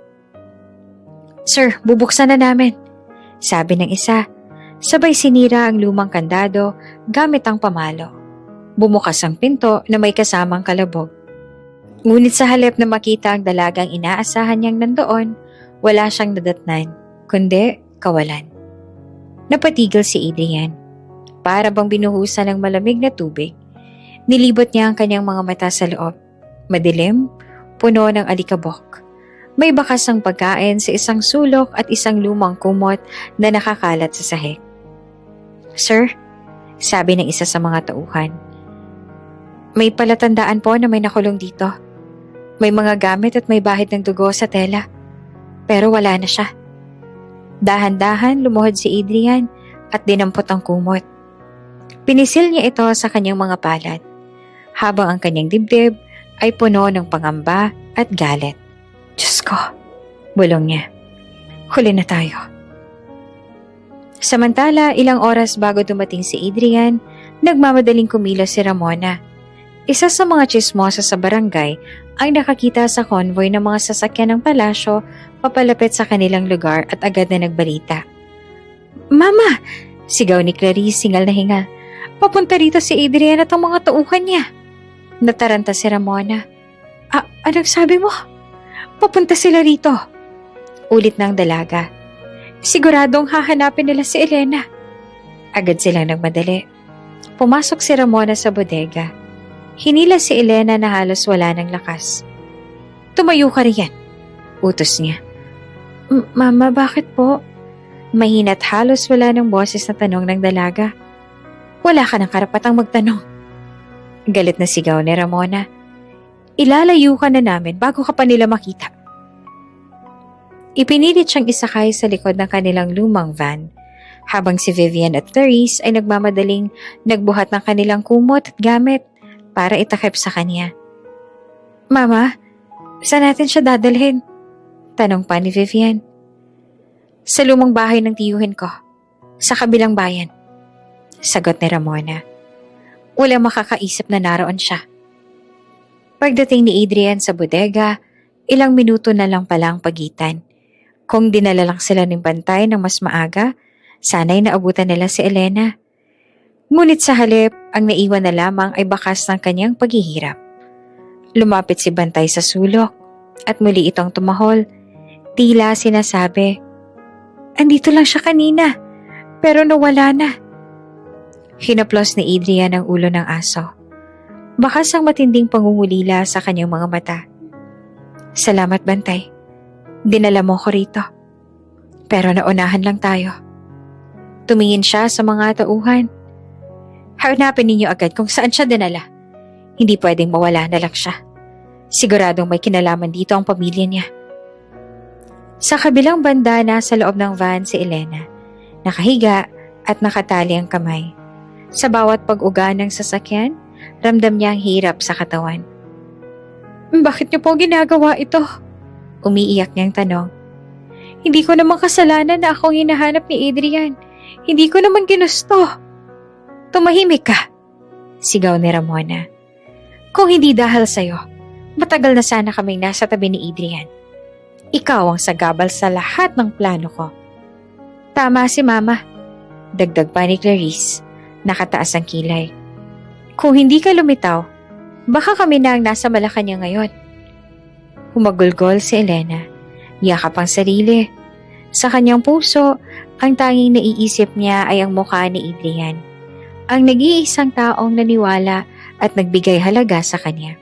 "Sir, bubuksan na namin," sabi ng isa. Sabay sinira ang lumang kandado gamit ang pamalo. Bumukas ang pinto na may kasamang kalabog. Ngunit sa halip na makita ang dalagang inaasahan niyang nandoon, wala siyang nadatnan, kundi kawalan. Napatigil si Adrian. Para bang binuhusan ng malamig na tubig. Nilibot niya ang kanyang mga mata sa loob. Madilim, puno ng alikabok. May bakas ng pagkain sa isang sulok at isang lumang kumot na nakakalat sa sahig. "Sir," sabi ng isa sa mga tauhan, "may palatandaan po na may nakulong dito. May mga gamit at may bahid ng dugo sa tela. Pero wala na siya." Dahan-dahan lumuhod si Adrian at dinampot ang kumot. Pinisil niya ito sa kanyang mga palad, habang ang kanyang dibdib ay puno ng pangamba at galit. Diyos ko, bulong niya. Huli na tayo. Samantala, ilang oras bago dumating si Adrian, nagmamadaling kumilos si Ramona. Isa sa mga chismosa sa barangay ang nakakita sa convoy ng mga sasakyan ng palasyo papalapit sa kanilang lugar at agad na nagbalita. Mama! Sigaw ni Clarice, hingal na hingal. Papunta rito si Adrian at ang mga tauhan niya. Nataranta si Ramona. Anong sabi mo? Papunta sila rito. Ulit ng dalaga. Siguradong hahanapin nila si Elena. Agad silang nagmadali. Pumasok si Ramona sa bodega. Hinila si Elena na halos wala ng lakas. Tumayo ka riyan, utos niya. Mama, bakit po? Mahina't halos wala ng boses na tanong ng dalaga. Wala ka ng karapatang magtanong. Galit na sigaw ni Ramona. Ilalayo ka na namin bago ka pa nila makita. Ipinilit siyang isakay sa likod ng kanilang lumang van, habang si Vivian at Clarice ay nagmamadaling nagbuhat ng kanilang kumot at gamit para itakip sa kanya. Mama, saan natin siya dadalhin? Tanong pa ni Vivian. Sa lumang bahay ng tiyuhin ko, sa kabilang bayan. Sagot ni Ramona. Walang makakaisip na naroon siya. Pagdating ni Adrian sa bodega, ilang minuto na lang pala ang pagitan. Kung dinala lang sila ng bantay ng mas maaga, sana'y naabutan nila si Elena. Ngunit sa halip, ang naiwan na lamang ay bakas ng kanyang paghihirap. Lumapit si Bantay sa sulok at muli itong tumahol. Tila sinasabi, andito lang siya kanina, pero nawala na. Hinaplos ni Adrian ang ulo ng aso. Bakas ang matinding pangungulila sa kanyang mga mata. Salamat, Bantay. Dinala mo ko rito. Pero naunahan lang tayo. Tumingin siya sa mga tauhan. Hanapin ninyo agad kung saan siya dinala. Hindi pwedeng mawala na lang siya. Siguradong may kinalaman dito ang pamilya niya. Sa kabilang banda na sa loob ng van si Elena, nakahiga at nakatali ang kamay. Sa bawat pag-uga ng sasakyan, ramdam niya ang hirap sa katawan. Bakit niyo po ginagawa ito? Umiiyak niyang tanong. Hindi ko naman kasalanan na akong hinahanap ni Adrian. Hindi ko naman ginusto. Tumahimik ka, sigaw ni Ramona. Kung hindi dahil sa'yo, matagal na sana kaming nasa tabi ni Adrian. Ikaw ang sagabal sa lahat ng plano ko. Tama si Mama, dagdag pa ni Clarice, nakataas ang kilay. Kung hindi ka lumitaw, baka kami na ang nasa Malacanang ngayon. Humagulgol si Elena, yakap ang sarili. Sa kanyang puso, ang tanging naiisip niya ay ang mukha ni Adrian. Ang nag-iisang taong naniwala at nagbigay halaga sa kanya.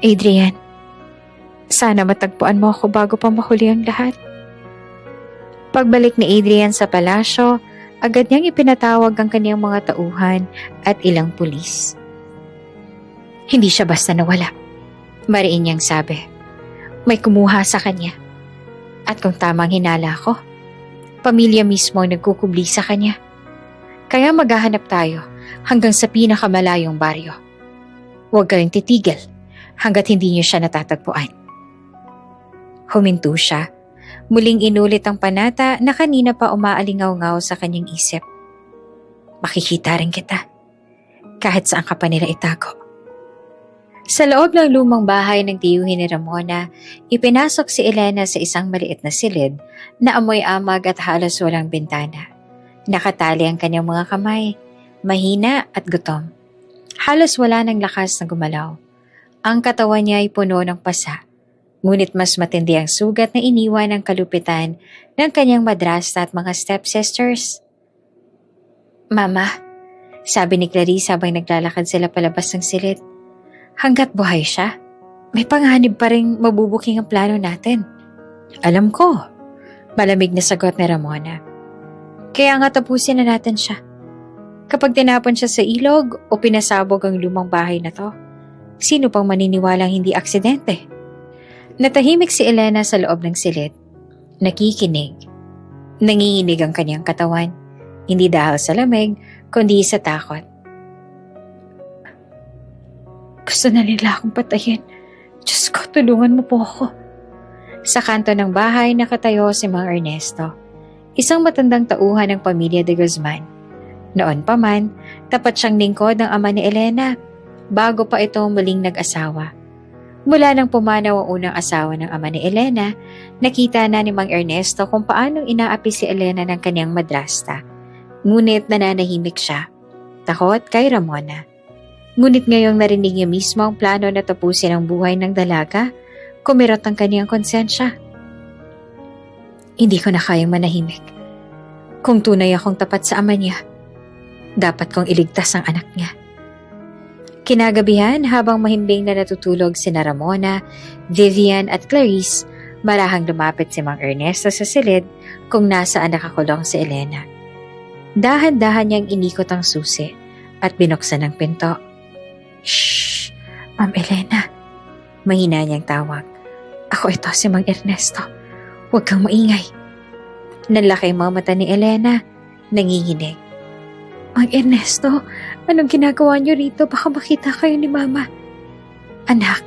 Adrian, sana matagpuan mo ako bago pa mahuli ang lahat. Pagbalik ni Adrian sa palasyo, agad niyang ipinatawag ang kanyang mga tauhan at ilang pulis. Hindi siya basta nawala. Mariin niyang sabi. May kumuha sa kanya. At kung tamang hinala ko, pamilya mismo ang nagkukubli sa kanya. Kaya maghahanap tayo hanggang sa pinakamalayong baryo. Huwag kayong titigil hanggat hindi niyo siya natatagpuan. Huminto siya. Muling inulit ang panata na kanina pa umaalingaw-ngaw sa kanyang isip. Makikita rin kita, kahit saan ka pa nila itago. Sa loob ng lumang bahay ng tiyuhin ni Ramona, ipinasok si Elena sa isang maliit na silid na amoy amag at halos walang bintana. Nakatali ang kanyang mga kamay, mahina at gutom. Halos wala ng lakas na gumalaw. Ang katawan niya ay puno ng pasa, ngunit mas matindi ang sugat na iniwan ng kalupitan ng kanyang madrasta at mga stepsisters. Mama, sabi ni Clarice habang naglalakad sila palabas ng silid, hanggat buhay siya, may panganib pa rin mabubuking ang plano natin. Alam ko, malamig na sagot ni Ramona. Kaya nga tapusin na natin siya. Kapag tinapon siya sa ilog o pinasabog ang lumang bahay na to, sino pang maniniwalang hindi aksidente? Natahimik si Elena sa loob ng silid. Nakikinig. Nanginginig ang kanyang katawan. Hindi dahil sa lamig, kundi sa takot. Gusto na nila akong patayin. Diyos ko, tulungan mo po ako. Sa kanto ng bahay nakatayo si Mang Ernesto, isang matandang tauhan ng pamilya de Guzman. Noon pa man, tapat siyang lingkod ng ama ni Elena bago pa ito muling nag-asawa. Mula nang pumanaw ang unang asawa ng ama ni Elena, nakita na ni Mang Ernesto kung paanong inaapi si Elena ng kanyang madrasta. Ngunit nananahimik siya, takot kay Ramona. Ngunit ngayong narinig niya mismo ang plano na tapusin ang buhay ng dalaga, kumirot ang kaniyang konsensya. Hindi ko na kayang manahimik. Kung tunay akong tapat sa ama niya, dapat kong iligtas ang anak niya. Kinagabihan habang mahimbing na natutulog sina Ramona, Vivian at Clarice, marahang lumapit si Mang Ernesto sa silid kung nasaan nakakulong si Elena. Dahan-dahan niyang inikot ang susi at binuksan ang pinto. Shh! Ma'am Elena, mahina niyang tawag. Ako ito si Mang Ernesto. Huwag kang maingay. Nalaki ang mga mata ni Elena, nanginginig. Mang Ernesto, anong ginagawa niyo rito? Baka makita kayo ni Mama. Anak,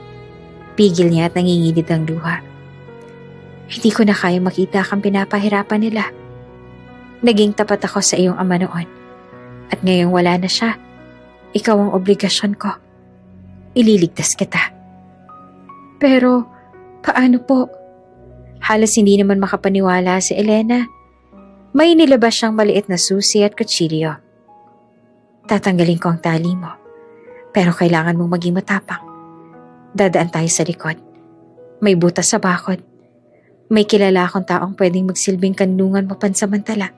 pigil niya at nangingilid ang luha. Hindi ko na kaya makita kang pinapahirapan nila. Naging tapat ako sa iyong ama noon. At ngayong wala na siya, ikaw ang obligasyon ko. Ililigtas kita. Pero, paano po? Halos hindi naman makapaniwala si Elena. May nilabas siyang maliit na susi at kutsilyo. Tatanggalin ko ang tali mo, pero kailangan mong maging matapang. Dadaan tayo sa likod. May butas sa bakod. May kilala akong taong pwedeng magsilbing kanlungan mo pansamantala.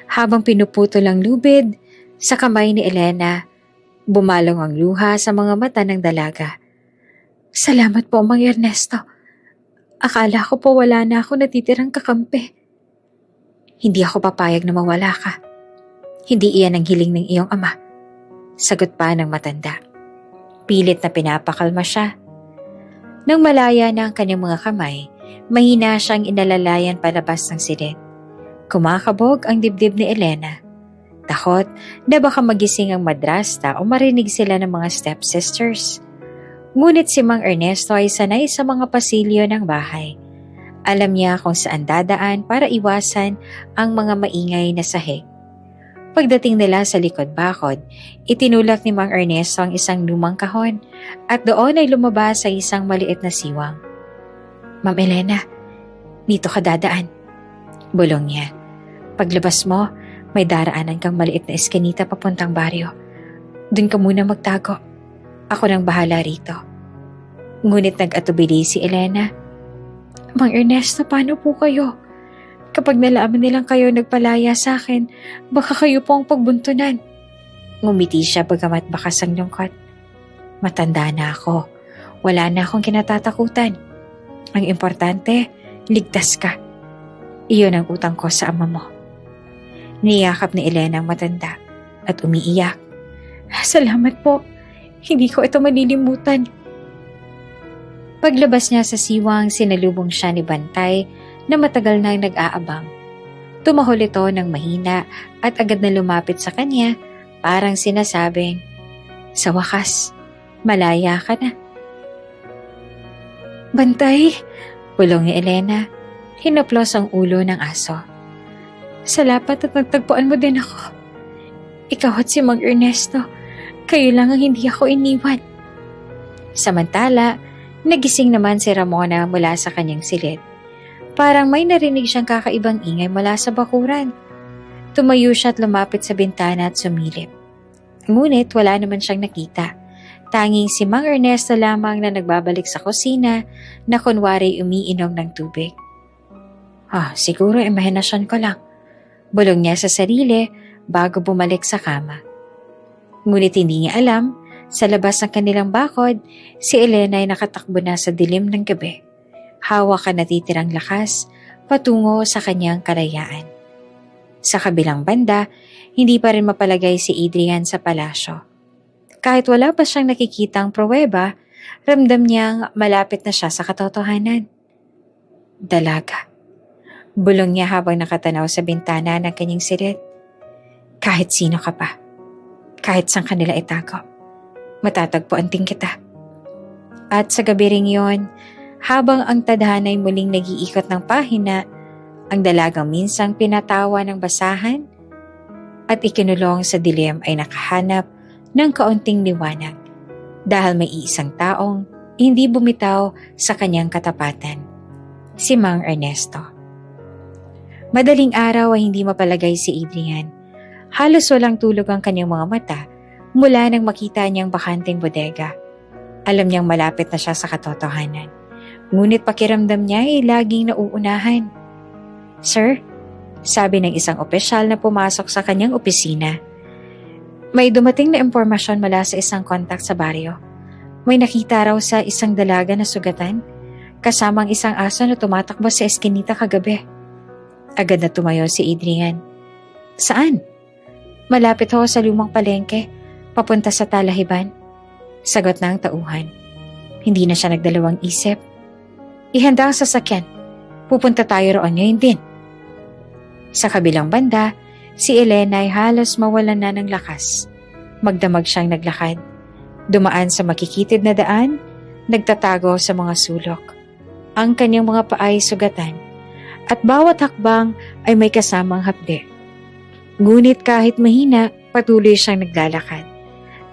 Habang pinuputol ang lubid, sa kamay ni Elena, bumalong ang luha sa mga mata ng dalaga. Salamat po, Mang Ernesto. Akala ko po wala na ako natitirang kakampi. Hindi ako papayag na mawala ka. Hindi iyan ang hiling ng iyong ama. Sagot pa ng matanda. Pilit na pinapakalma siya. Nang malaya na ang kanyang mga kamay, mahina siyang inalalayan palabas ng silid. Kumakabog ang dibdib ni Elena. Takot na baka magising ang madrasta o marinig sila ng mga stepsisters. Ngunit si Mang Ernesto ay sanay sa mga pasilyo ng bahay. Alam niya kung saan dadaan para iwasan ang mga maingay na sahig. Pagdating nila sa likod bakod, itinulak ni Mang Ernesto ang isang lumang kahon at doon ay lumabas sa isang maliit na siwang. Ma'am Elena, dito ka dadaan. Bulong niya. Paglabas mo, may daraanan kang maliit na eskinita papuntang baryo. Doon ka muna magtago. Ako nang bahala rito. Ngunit nag-atubili si Elena. Mang Ernesto, paano po kayo? Kapag nalaman nilang kayo nagpalaya sa akin, baka kayo po ang pagbuntunan. Ngumiti siya bagamat bakas ang lungkot. Matanda na ako. Wala na akong kinatatakutan. Ang importante, ligtas ka. Iyon ang utang ko sa ama mo. Niyakap ni Elena ang matanda at umiiyak. Salamat po. Hindi ko ito malilimutan. Paglabas niya sa siwang, sinalubong siya ni Bantay na matagal na nag-aabang. Tumahol ito ng mahina at agad na lumapit sa kanya, parang sinasabing, sa wakas, malaya ka na. Bantay, bulong ni Elena, hinaplos ang ulo ng aso. Salamat at nagtagpuan mo din ako. Ikaw at si Mang Ernesto, kayo lang ang hindi ako iniwan. Samantala, nagising naman si Ramona mula sa kanyang silid. Parang may narinig siyang kakaibang ingay mula sa bakuran. Tumayo siya at lumapit sa bintana at sumilip. Ngunit wala naman siyang nakita. Tanging si Mang Ernesto lamang na nagbabalik sa kusina na kunwari umiinom ng tubig. Siguro imahinasyon ko lang. Bulong niya sa sarili bago bumalik sa kama. Ngunit hindi niya alam, sa labas ng kanilang bakod, si Elena ay nakatakbo na sa dilim ng gabi. Hawak ang natitirang lakas patungo sa kanyang kalayaan. Sa kabilang banda, hindi pa rin mapalagay si Adrian sa palasyo. Kahit wala pa siyang nakikitang pruweba, ramdam niyang malapit na siya sa katotohanan. Dalaga. Bulong niya habang nakatanaw sa bintana ng kanyang silid. Kahit sino ka pa, kahit saan kanila itago, matatagpuan din kita. At sa gabi ring yon, habang ang tadhana'y muling nag-iikot ng pahina, ang dalagang minsang pinatawa ng basahan at ikinulong sa dilim ay nakahanap ng kaunting liwanag dahil may isang taong hindi bumitaw sa kanyang katapatan, si Mang Ernesto. Madaling araw ay hindi mapalagay si Adrian. Halos walang tulog ang kanyang mga mata mula nang makita niyang bakanting bodega. Alam niyang malapit na siya sa katotohanan. Ngunit pakiramdam niya ay laging nauunahan. Sir, sabi ng isang opisyal na pumasok sa kanyang opisina. May dumating na impormasyon mula sa isang kontak sa baryo. May nakita raw sa isang dalaga na sugatan, kasamang isang aso na tumatakbo sa eskinita kagabi. Agad na tumayo si Adrian. Saan? Malapit ho sa lumang palengke, papunta sa Talahiban. Sagot na ang tauhan. Hindi na siya nagdalawang isip. Ihanda ang sasakyan. Pupunta tayo roon ngayon din. Sa kabilang banda, si Elena ay halos mawalan na ng lakas. Magdamag siyang naglakad. Dumaan sa makikitid na daan, nagtatago sa mga sulok. Ang kanyang mga paay sugatan at bawat hakbang ay may kasamang hapde. Ngunit kahit mahina, patuloy siyang naglalakad.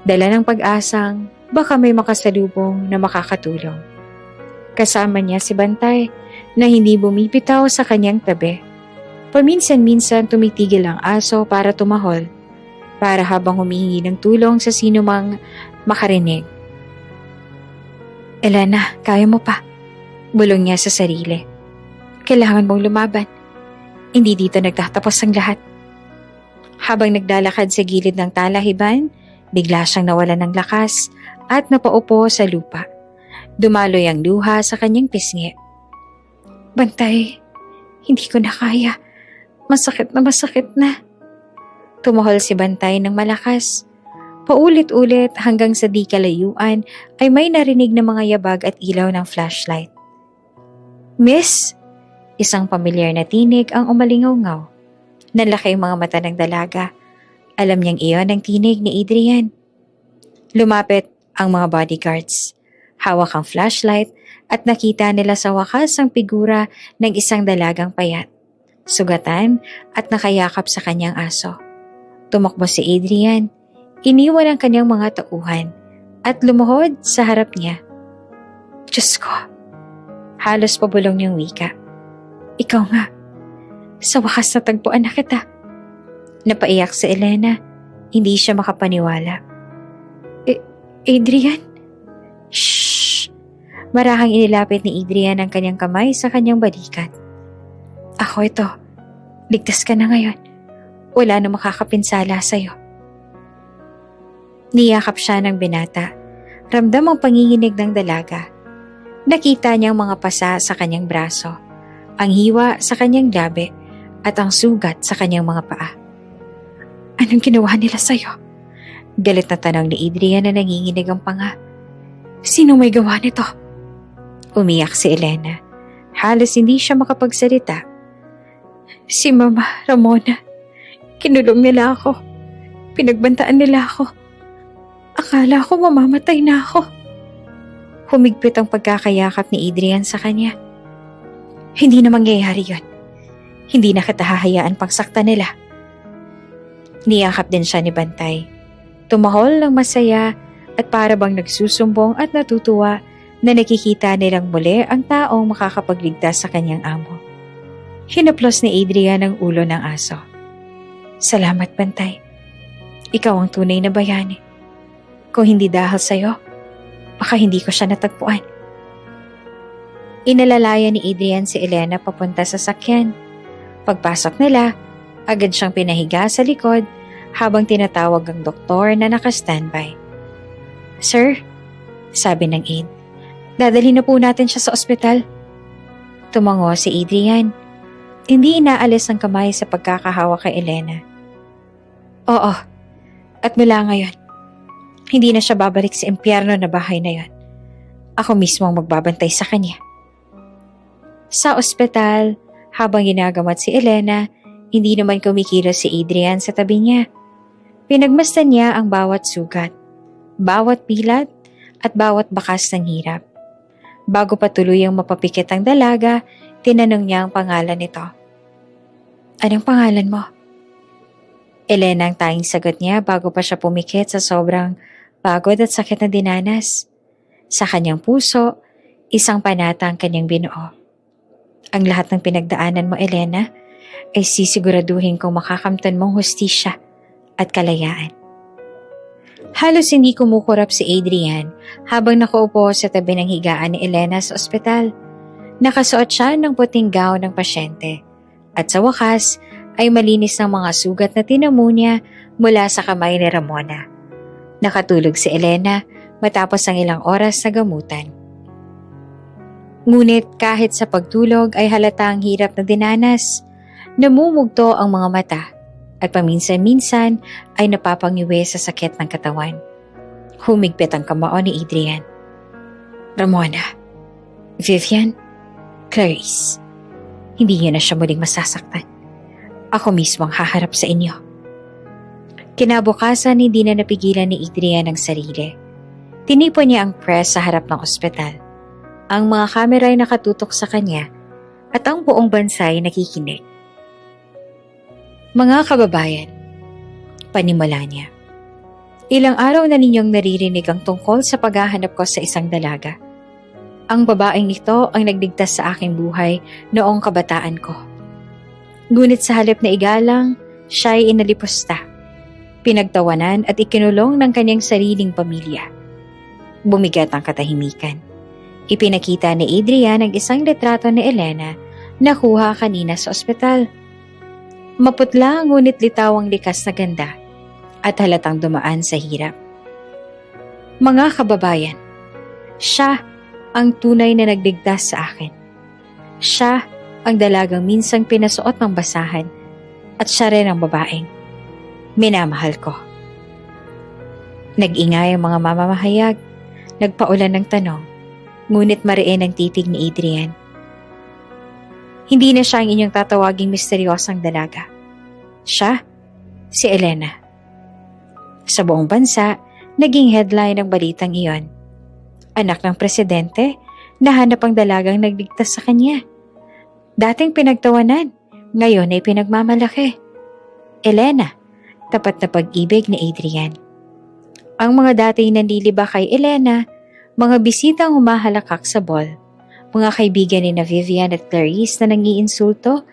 Dala ng pag-asang baka may makasalubong na makakatulong. Kasama niya si Bantay na hindi bumibitaw sa kanyang tabi. Paminsan-minsan tumitigil ang aso para tumahol, para habang humihingi ng tulong sa sinumang makarinig. Elena, kaya mo pa? Bulong niya sa sarili. Kailangan mong lumaban. Hindi dito nagtatapos ang lahat. Habang naglalakad sa gilid ng Talahiban, bigla siyang nawalan ng lakas at napaupo sa lupa. Dumaloy ang luha sa kanyang pisngi. Bantay, hindi ko na kaya. Masakit na. Tumuhol si Bantay ng malakas. Paulit-ulit hanggang sa di kalayuan ay may narinig na mga yabag at ilaw ng flashlight. Miss! Isang pamilyar na tinig ang umalingaw-ngaw. Nanlaki ang mga mata ng dalaga. Alam niyang iyon ang tinig ni Adrian. Lumapit ang mga bodyguards. Hawak ang flashlight at nakita nila sa wakas ang figura ng isang dalagang payat, sugatan at nakayakap sa kanyang aso. Tumakbo si Adrian, iniwan ang kanyang mga tauhan at lumuhod sa harap niya. Diyos ko! Halos pabulong niyang wika. Ikaw nga, sa wakas natagpuan na kita. Napaiyak si Elena, hindi siya makapaniwala. Adrian? Shhh! Marahang inilapit ni Adrian ang kanyang kamay sa kanyang balikat. Ako ito. Ligtas ka na ngayon. Wala na makakapinsala sa'yo. Niyakap siya ng binata. Ramdam ang panginginig ng dalaga. Nakita niyang mga pasa sa kanyang braso, ang hiwa sa kanyang labi at ang sugat sa kanyang mga paa. Anong ginawa nila sa'yo? Galit na tanong ni Adrian na nanginginig ang panga. Sino may gawa nito? Umiyak si Elena. Halos hindi siya makapagsalita. Si Mama Ramona. Kinulong nila ako. Pinagbantaan nila ako. Akala ko mamamatay na ako. Humigpit ang pagkakayakap ni Adrian sa kanya. Hindi na mangyayari yon. Hindi na kita hahayaan pang saktan nila. Niyakap din siya ni Bantay. Tumahol ng masaya at para bang nagsusumbong at natutuwa na nakikita nilang muli ang taong makakapagligtas sa kanyang amo. Hinaplos ni Adrian ang ulo ng aso. Salamat, Bantay. Ikaw ang tunay na bayani. Kung hindi dahil sa'yo, baka hindi ko siya natagpuan. Inalalaya ni Adrian si Elena papunta sa sakyan. Pagpasok nila, agad siyang pinahiga sa likod habang tinatawag ang doktor na naka-standby. Sir, sabi ng aide, dadalhin na po natin siya sa ospital. Tumango si Adrian. Hindi inaalis ang kamay sa pagkakahawak kay Elena. Oo, at mula ngayon, hindi na siya babalik sa impyerno na bahay na yon. Ako mismo ang magbabantay sa kanya. Sa ospital, Habang ginagamot si Elena, hindi naman kumikilos si Adrian sa tabi niya. Pinagmasdan niya ang bawat sugat, bawat pilat at bawat bakas ng hirap. Bago pa tuluyang mapapikit ang dalaga, tinanong niya ang pangalan nito. Anong pangalan mo? Elena ang tanging sagot niya bago pa siya pumikit sa sobrang pagod at sakit na dinanas. Sa kanyang puso, isang panata ang kanyang binuo. Ang lahat ng pinagdaanan mo, Elena, ay sisiguraduhin kong makakamtan mong hustisya at kalayaan. Halos hindi kumukurap si Adrian habang nakaupo sa tabi ng higaan ni Elena sa ospital. Nakasuot siya ng puting gown ng pasyente at sa wakas ay malinis ng mga sugat na tinamo niya mula sa kamay ni Ramona. Nakatulog si Elena matapos ang ilang oras na gamutan. Ngunit kahit sa pagtulog ay halata ang hirap na dinanas. Namumugto ang mga mata at paminsan-minsan ay napapangiwi sa sakit ng katawan. Humigpit ang kamao ni Adrian. Ramona, Vivian, Clarice, hindi niyo na siya muling masasaktan. Ako mismo ang haharap sa inyo. Kinabukasan, hindi na napigilan ni Adrian ang sarili. Tinipon niya ang press sa harap ng ospital. Ang mga kamera ay nakatutok sa kanya at ang buong bansa ay nakikinig. Mga kababayan, panimula niya. Ilang araw na ninyong naririnig ang tungkol sa paghahanap ko sa isang dalaga. Ang babaeng ito ang nagligtas sa aking buhay noong kabataan ko. Ngunit sa halip na igalang, siya ay inalipusta, pinagtawanan at ikinulong ng kanyang sariling pamilya. Bumigat ang katahimikan. Ipinakita ni Adrian ang isang litrato ni Elena na kuha kanina sa ospital. Maputla ngunit litaw ang likas na ganda at halatang dumaan sa hirap. Mga kababayan, siya ang tunay na nagligtas sa akin. Siya ang dalagang minsang pinasuot ng basahan at siya rin ang babaeng minamahal ko. Nag-ingay ang mga mamamahayag, nagpaulan ng tanong, ngunit mariin ang titig ni Adrian. Hindi na siya ang inyong tatawaging misteryosang dalaga. Siya, si Elena. Sa buong bansa, naging headline ng balitang iyon. Anak ng presidente, nahanap ang dalagang nagligtas sa kanya. Dating pinagtawanan, ngayon ay pinagmamalaki. Elena, tapat na pag-ibig ni Adrian. Ang mga dating nanliliba kay Elena, mga bisitang humahalakak sa ball, mga kaibigan ni na Vivian at Clarice na nangiinsulto,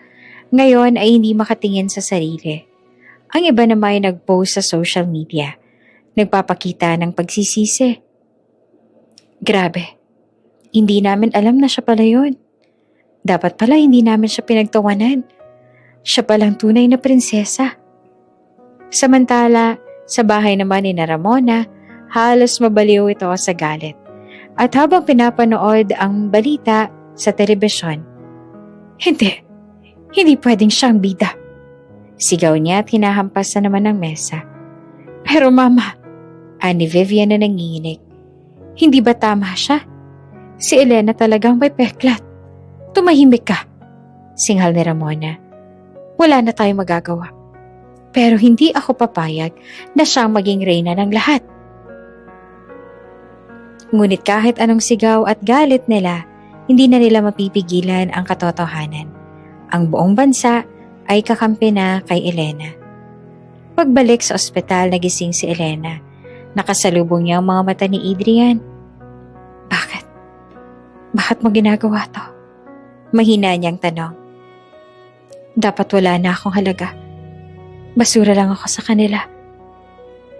ngayon ay hindi makatingin sa sarili. Ang iba naman ay nag-post sa social media, nagpapakita ng pagsisisi. Grabe, hindi namin alam na siya pala yun. Dapat pala hindi namin siya pinagtawanan. Siya palang tunay na prinsesa. Samantala, sa bahay naman ni na Ramona, halos mabaliw ito sa galit. At habang pinapanood ang balita sa telebisyon, hindi pwedeng siyang bida. Sigaw niya at hinahampas na naman ng mesa. Pero mama, ani Vivian na nanginginig, hindi ba tama siya? Si Elena talagang may peklat. Tumahimik ka, singhal ni Ramona. Wala na tayong magagawa. Pero hindi ako papayag na siyang maging reyna ng lahat. Ngunit kahit anong sigaw at galit nila, hindi na nila mapipigilan ang katotohanan. Ang buong bansa ay kakampi na kay Elena. Pagbalik sa ospital, nagising si Elena. Nakasalubong niya ang mga mata ni Adrian. Bakit? Bakit mo ginagawa to? Mahina niyang tanong. Dapat wala na akong halaga. Basura lang ako sa kanila.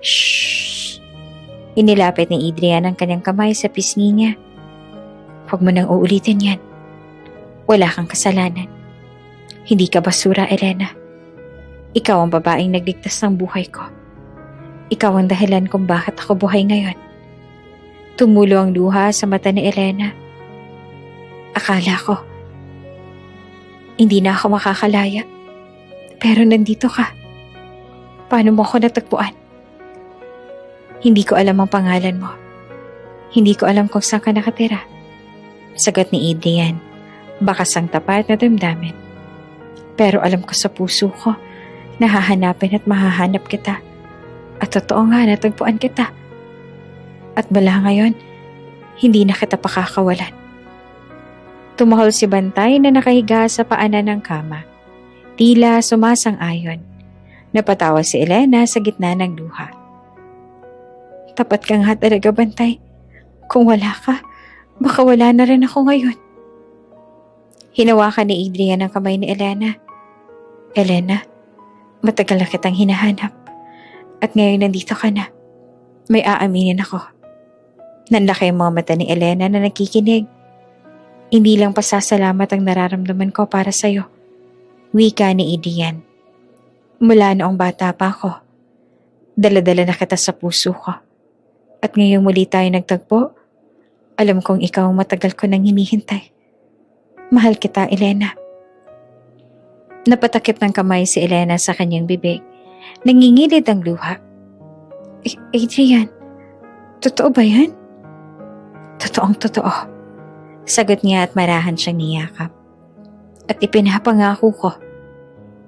Shhh! Inilapit ni Adrian ang kanyang kamay sa pisngi niya. Huwag mo nang uulitin yan. Wala kang kasalanan. Hindi ka basura, Elena. Ikaw ang babaeng nagligtas ng buhay ko. Ikaw ang dahilan kung bakit ako buhay ngayon. Tumulo ang luha sa mata ni Elena. Akala ko, hindi na ako makakalaya. Pero nandito ka. Paano mo ako natagpuan? Hindi ko alam ang pangalan mo. Hindi ko alam kung saan ka nakatira. Sagot ni Adrian, bakas ang tapat na damdamin. Pero alam ko sa puso ko, nahahanapin at mahahanap kita. At totoo nga, natagpuan kita. At mula ngayon, hindi na kita pakakawalan. Tumahol si Bantay na nakahiga sa paanan ng kama. Tila sumasang-ayon. Napatawa si Elena sa gitna ng luha. Tapat ka nga talaga, Bantay. Kung wala ka, baka wala na rin ako ngayon. Hinawakan ni Adrian ang kamay ni Elena. Elena, matagal na kitang hinahanap. At ngayon nandito ka na. May aaminin ako. Nanlaki ang mga mata ni Elena na nakikinig. Hindi lang pasasalamat ang nararamdaman ko para sa'yo. Wika ni Adrian. Mula noong bata pa ako, dala-dala na kita sa puso ko. At ngayong muli tayo nagtagpo, alam kong ikaw ang matagal ko nang hinihintay. Mahal kita, Elena. Napatakip ng kamay si Elena sa kanyang bibig. Nangingilid ang luha. Adrian, totoo ba yan? Totoong totoo. Sagot niya at marahan siyang niyakap. At ipinapangako ko,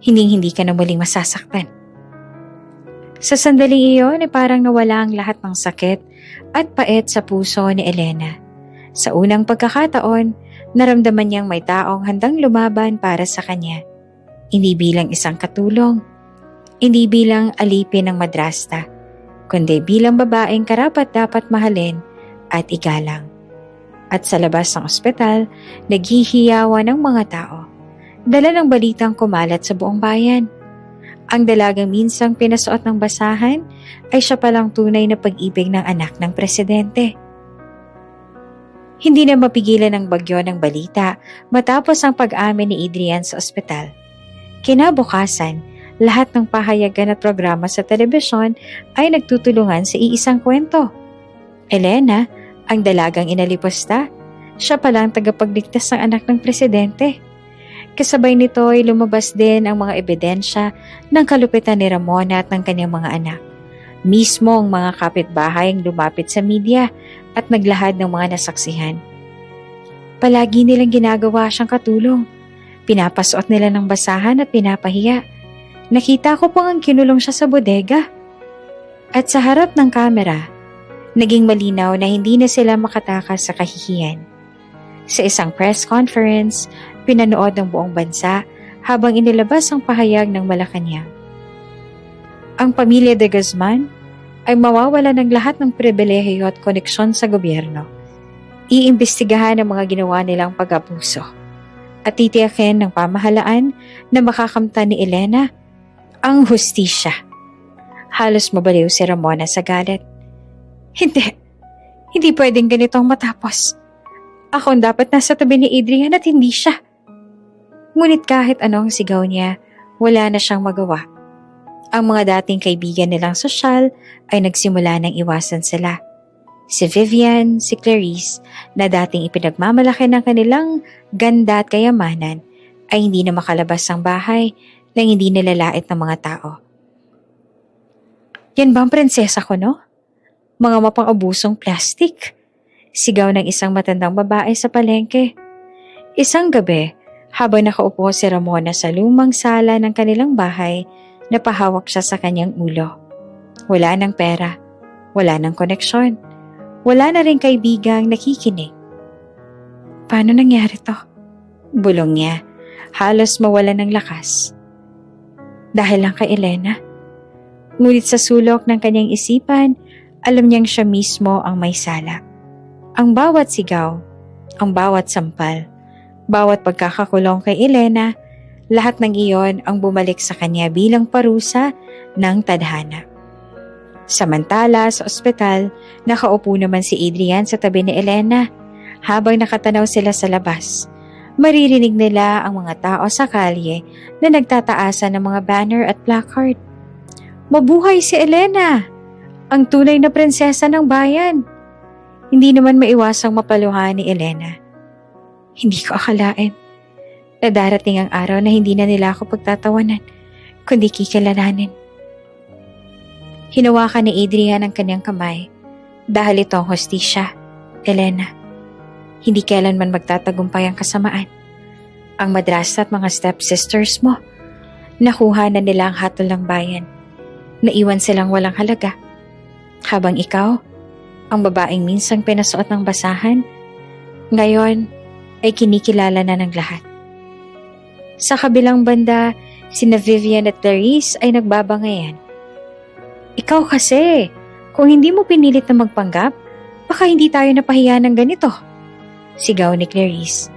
hindi ka na muling masasaktan. Sa sandaling iyon ay parang nawala ang lahat ng sakit at pait sa puso ni Elena. Sa unang pagkakataon, naramdaman niyang may taong handang lumaban para sa kanya. Hindi bilang isang katulong, hindi bilang alipin ng madrasta, kundi bilang babaeng karapat-dapat mahalin at igalang. At sa labas ng ospital, naghihiyawan ng mga tao. Dala ng balitang kumalat sa buong bayan. Ang dalagang minsang pinasuot ng basahan ay siya palang tunay na pag-ibig ng anak ng presidente. Hindi na mapigilan ng bagyo ng balita matapos ang pag-amin ni Adrian sa ospital. Kinabukasan, lahat ng pahayagan at programa sa telebisyon ay nagtutulungan sa iisang kwento. Elena, ang dalagang inalipusta, siya palang tagapagligtas ng anak ng presidente. Kasabay nito ay lumabas din ang mga ebidensya ng kalupitan ni Ramona at ng kanyang mga anak. Mismo ang mga kapitbahay ang lumapit sa media at naglahad ng mga nasaksihan. Palagi nilang ginagawa siyang katulong. Pinapasuot nila ng basahan at pinapahiya. Nakita ko pong ang kinulong siya sa bodega. At sa harap ng kamera, naging malinaw na hindi na sila makatakas sa kahihiyan. Sa isang press conference, pinanood ng buong bansa habang inilabas ang pahayag ng Malacanang. Ang pamilya de Guzman ay mawawala ng lahat ng pribilehiyo at koneksyon sa gobyerno. Iimbestigahan ang mga ginawa nilang pag-abuso at titiyakin ng pamahalaan na makakamtan ni Elena ang hustisya. Halos mabaliw si Ramona sa galit. Hindi pwedeng ganitong matapos. Ako ang dapat nasa tabi ni Adrian at hindi siya. Ngunit kahit anong sigaw niya, wala na siyang magawa. Ang mga dating kaibigan nilang sosyal ay nagsimula ng iwasan sila. Si Vivian, si Clarice, na dating ipinagmamalaki ng kanilang ganda at kayamanan, ay hindi na makalabas ng bahay nang hindi nilalait ng mga tao. Yan ba ang prinsesa ko, no? Mga mapang-abusong plastik. Sigaw ng isang matandang babae sa palengke. Isang gabi, habang nakaupo si Ramona sa lumang sala ng kanilang bahay, napahawak siya sa kanyang ulo. Wala ng pera, wala ng koneksyon, wala na rin kaibigang nakikinig. Paano nangyari to? Bulong niya, halos mawala ng lakas. Dahil lang kay Elena. Ngunit sa sulok ng kanyang isipan, alam niyang siya mismo ang may sala. Ang bawat sigaw, ang bawat sampal, bawat pagkakakulong kay Elena, lahat ng iyon ang bumalik sa kanya bilang parusa ng tadhana. Samantala sa ospital, nakaupo naman si Adrian sa tabi ni Elena. Habang nakatanaw sila sa labas, maririnig nila ang mga tao sa kalye na nagtataasan ng mga banner at placard. Mabuhay si Elena! Ang tunay na prinsesa ng bayan! Hindi naman maiwasang mapaluhan ni Elena. Hindi ko akalain na darating ang araw na hindi na nila ako pagtatawanan, kundi kikilalanin. Hinawakan ni Adrian ang kanyang kamay dahil ito ang hostisya, Elena. Hindi kailanman magtatagumpay ang kasamaan. Ang madrasa at mga stepsisters mo, nakuha na nila ang hatol ng bayan. Naiwan silang walang halaga. Habang ikaw, ang babaeng minsang pinasuot ng basahan, ngayon ay kinikilala na ng lahat. Sa kabilang banda, sina Vivian at Clarice ay nagbabangayan. Ikaw kasi, kung hindi mo pinilit na magpanggap, baka hindi tayo napahiya ng ganito. Sigaw ni Clarice.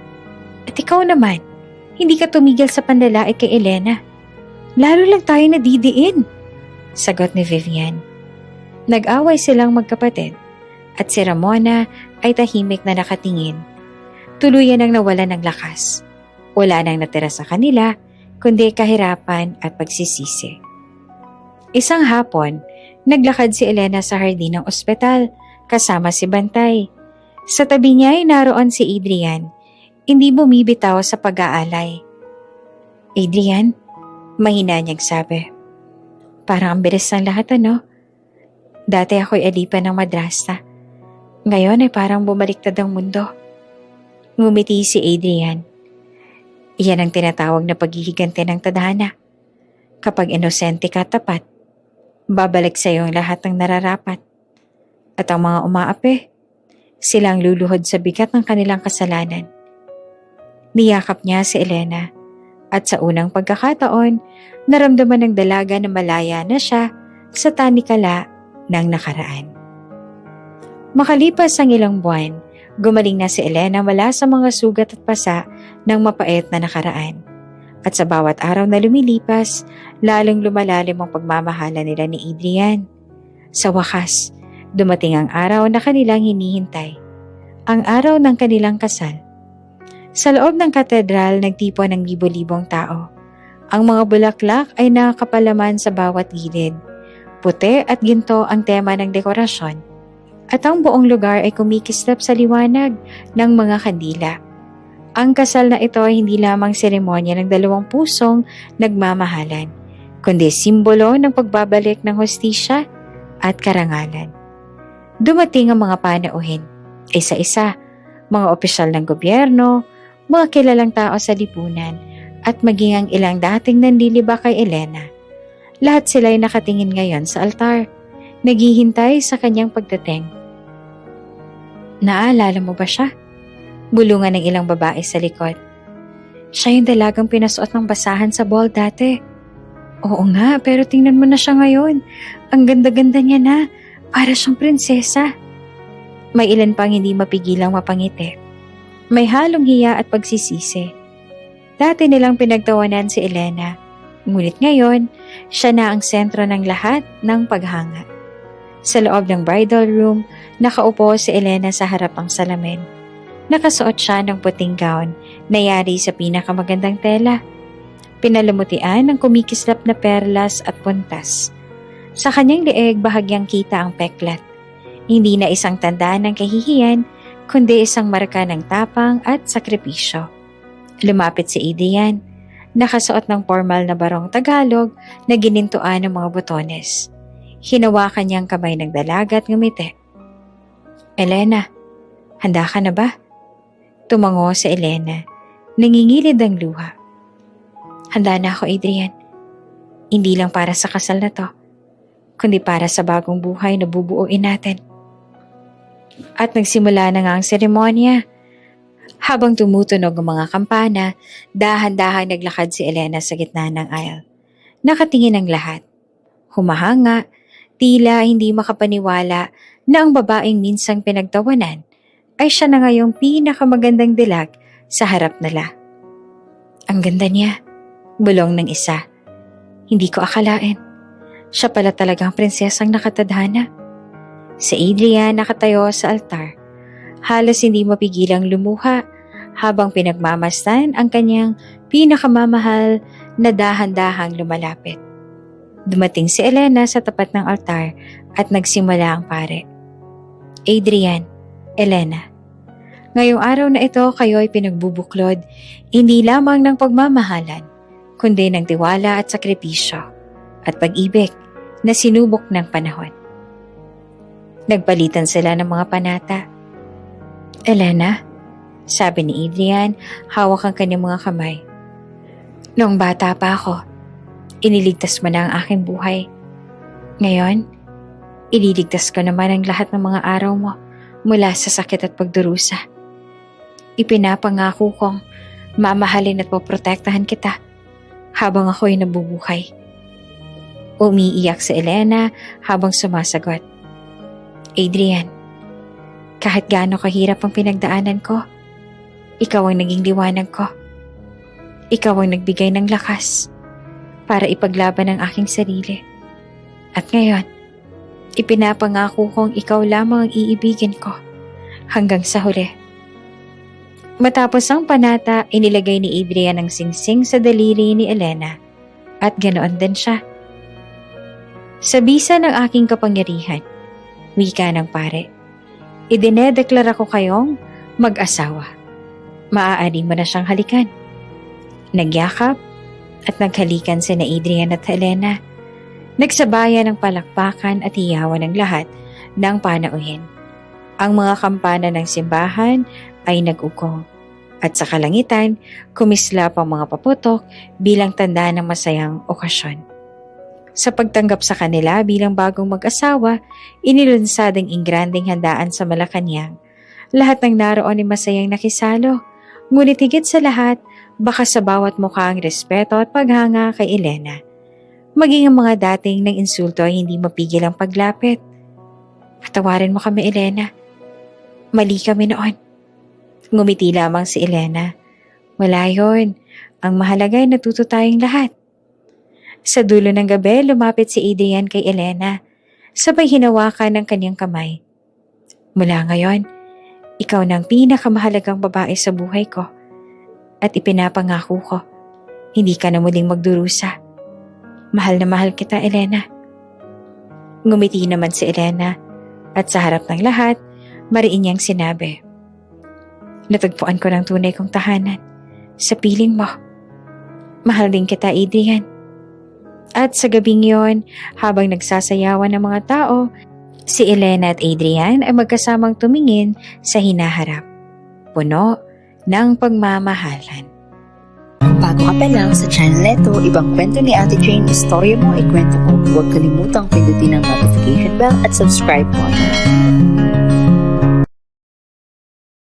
At ikaw naman, hindi ka tumigil sa panlalait kay Elena. Lalo lang tayo nadidiin. Sagot ni Vivian. Nag-away silang magkapatid at si Ramona ay tahimik na nakatingin. Tuluyan ang nawala ng lakas. Wala nang natira sa kanila kundi kahirapan at pagsisisi. Isang hapon, naglakad si Elena sa hardin ng ospital kasama si Bantay. Sa tabi niya ay naroon si Adrian, hindi bumibitaw sa pag-aalay. Adrian, mahina niyang sabi. Parang ang bilis ng lahat ano? Dati ako'y alipan ng madrasa. Ngayon ay parang bumaliktad ang mundo. Ngumiti si Adrian. Iyan ang tinatawag na paghihigante ng tadhana. Kapag inosente ka tapat, babalik sa iyo ang lahat ng nararapat. At ang mga umaapi, silang luluhod sa bigat ng kanilang kasalanan. Niyakap niya si Elena at sa unang pagkakataon, naramdaman ng dalaga na malaya na siya sa tanikala ng nakaraan. Makalipas ang ilang buwan, gumaling na si Elena mula sa mga sugat at pasa ng mapait na nakaraan. At sa bawat araw na lumilipas, lalong lumalalim ang pagmamahala nila ni Adrian. Sa wakas, dumating ang araw na kanilang hinihintay. Ang araw ng kanilang kasal. Sa loob ng katedral, nagtipon ng libo-libong tao. Ang mga bulaklak ay nakakapalaman sa bawat gilid. Puti at ginto ang tema ng dekorasyon. At ang buong lugar ay kumikislap sa liwanag ng mga kandila. Ang kasal na ito ay hindi lamang seremonya ng dalawang pusong nagmamahalan, kundi simbolo ng pagbabalik ng hustisya at karangalan. Dumating ang mga panauhin, isa-isa, mga opisyal ng gobyerno, mga kilalang tao sa lipunan, at maging ang ilang dating nanliliba kay Elena. Lahat sila ay nakatingin ngayon sa altar, naghihintay sa kanyang pagdating. Naalala mo ba siya? Bulungan ng ilang babae sa likod. Siya yung dalagang pinasuot ng basahan sa ball dati. Oo nga, pero tingnan mo na siya ngayon. Ang ganda-ganda niya na, para siyang prinsesa. May ilan pang hindi mapigilang mapangiti. May halong hiya at pagsisisi. Dati nilang pinagtawanan si Elena, ngunit ngayon, siya na ang sentro ng lahat ng paghanga. Sa loob ng bridal room, nakaupo si Elena sa harap ng salamin. Nakasuot siya ng puting gown na yari sa pinakamagandang tela. Pinalamutian ng kumikislap na perlas at puntas. Sa kanyang leeg bahagyang kita ang peklat. Hindi na isang tandaan ng kahihiyan, kundi isang marka ng tapang at sakripisyo. Lumapit si Adrian, nakasuot ng formal na barong Tagalog na ginintuan ng mga botones. Hinawakan niyang kamay ng dalaga at ngumiti. Elena, handa ka na ba? Tumango si Elena, nangingilid ang luha. Handa na ako, Adrian. Hindi lang para sa kasal na to, kundi para sa bagong buhay na bubuuin natin. At nagsimula na nga ang seremonya. Habang tumutunog ang mga kampana, dahan-dahan naglakad si Elena sa gitna ng aisle. Nakatingin ang lahat. Humahanga, tila hindi makapaniwala na ang babaeng minsang pinagtawanan ay siya na ngayong pinakamagandang dilag sa harap nila. Ang ganda niya, bulong ng isa. Hindi ko akalain. Siya pala talagang prinsesang nakatadhana. Si Adrian nakatayo sa altar. Halos hindi mapigilang lumuha habang pinagmamasdan ang kanyang pinakamamahal na dahan-dahang lumalapit. Dumating si Elena sa tapat ng altar at nagsimula ang pare. Adrian, Elena, ngayong araw na ito kayo ay pinagbubuklod hindi lamang ng pagmamahalan, kundi ng tiwala at sakripisyo at pag-ibig na sinubok ng panahon. Nagpalitan sila ng mga panata. Elena, Sabi ni Adrian, hawak ang kanyang mga kamay. Noong bata pa ako, iniligtas mo na ang aking buhay. Ngayon, ililigtas ko naman ang lahat ng mga araw mo mula sa sakit at pagdurusa. Ipinapangako kong mamahalin at poprotektahan kita habang ako'y nabubuhay. Umiiyak si Elena habang sumasagot. Adrian, kahit gaano kahirap ang pinagdaanan ko, ikaw ang naging liwanag ko. Ikaw ang nagbigay ng lakas para ipaglaban ang aking sarili. At ngayon, ipinapangako kong ikaw lamang ang iibigin ko hanggang sa huli. Matapos ang panata, inilagay ni Adrian ang singsing sa daliri ni Elena at ganoon din siya. Sa bisa ng aking kapangyarihan, wika ng pare, idinedeklara ko kayong mag-asawa. Maaari mo na siyang halikan. Nagyakap at naghalikan sina Adrian at Elena. Nagsabayan ng palakpakan at hiyawan ng lahat ng panauhin. Ang mga kampana ng simbahan ay nag-uko at sa kalangitan, kumislap ang mga paputok bilang tanda ng masayang okasyon. Sa pagtanggap sa kanila bilang bagong mag-asawa, inilunsad ang ingranding handaan sa Malacanang. Lahat ng naroon ay masayang nakisalo, ngunit higit sa lahat, baka sa bawat mukha ang respeto at paghanga kay Elena. Maging ang mga dating ng insulto ay hindi mapigil ang paglapit. Patawarin mo kami, Elena. Mali kami noon. Ngumiti lamang si Elena. Wala yun. Ang mahalaga ay natuto tayong lahat. Sa dulo ng gabi, lumapit si Adrian kay Elena. Sabay hinawakan ng kanyang kamay. Mula ngayon, ikaw na ang pinakamahalagang babae sa buhay ko. At ipinapangako ko, hindi ka na muling magdurusa. Mahal na mahal kita, Elena. Ngumiti naman si Elena at sa harap ng lahat, mariin niyang sinabi. Natagpuan ko ng tunay kong tahanan sa piling mo. Mahal din kita, Adrian. At sa gabing yon, habang nagsasayawan ng mga tao, si Elena at Adrian ay magkasamang tumingin sa hinaharap. Puno ng pagmamahalan. Bago ka pa lang sa channel neto, ibang kwento ni Ate Jane, istorya mo, ikwento ko. Huwag kalimutang pindutin ang notification bell at subscribe button.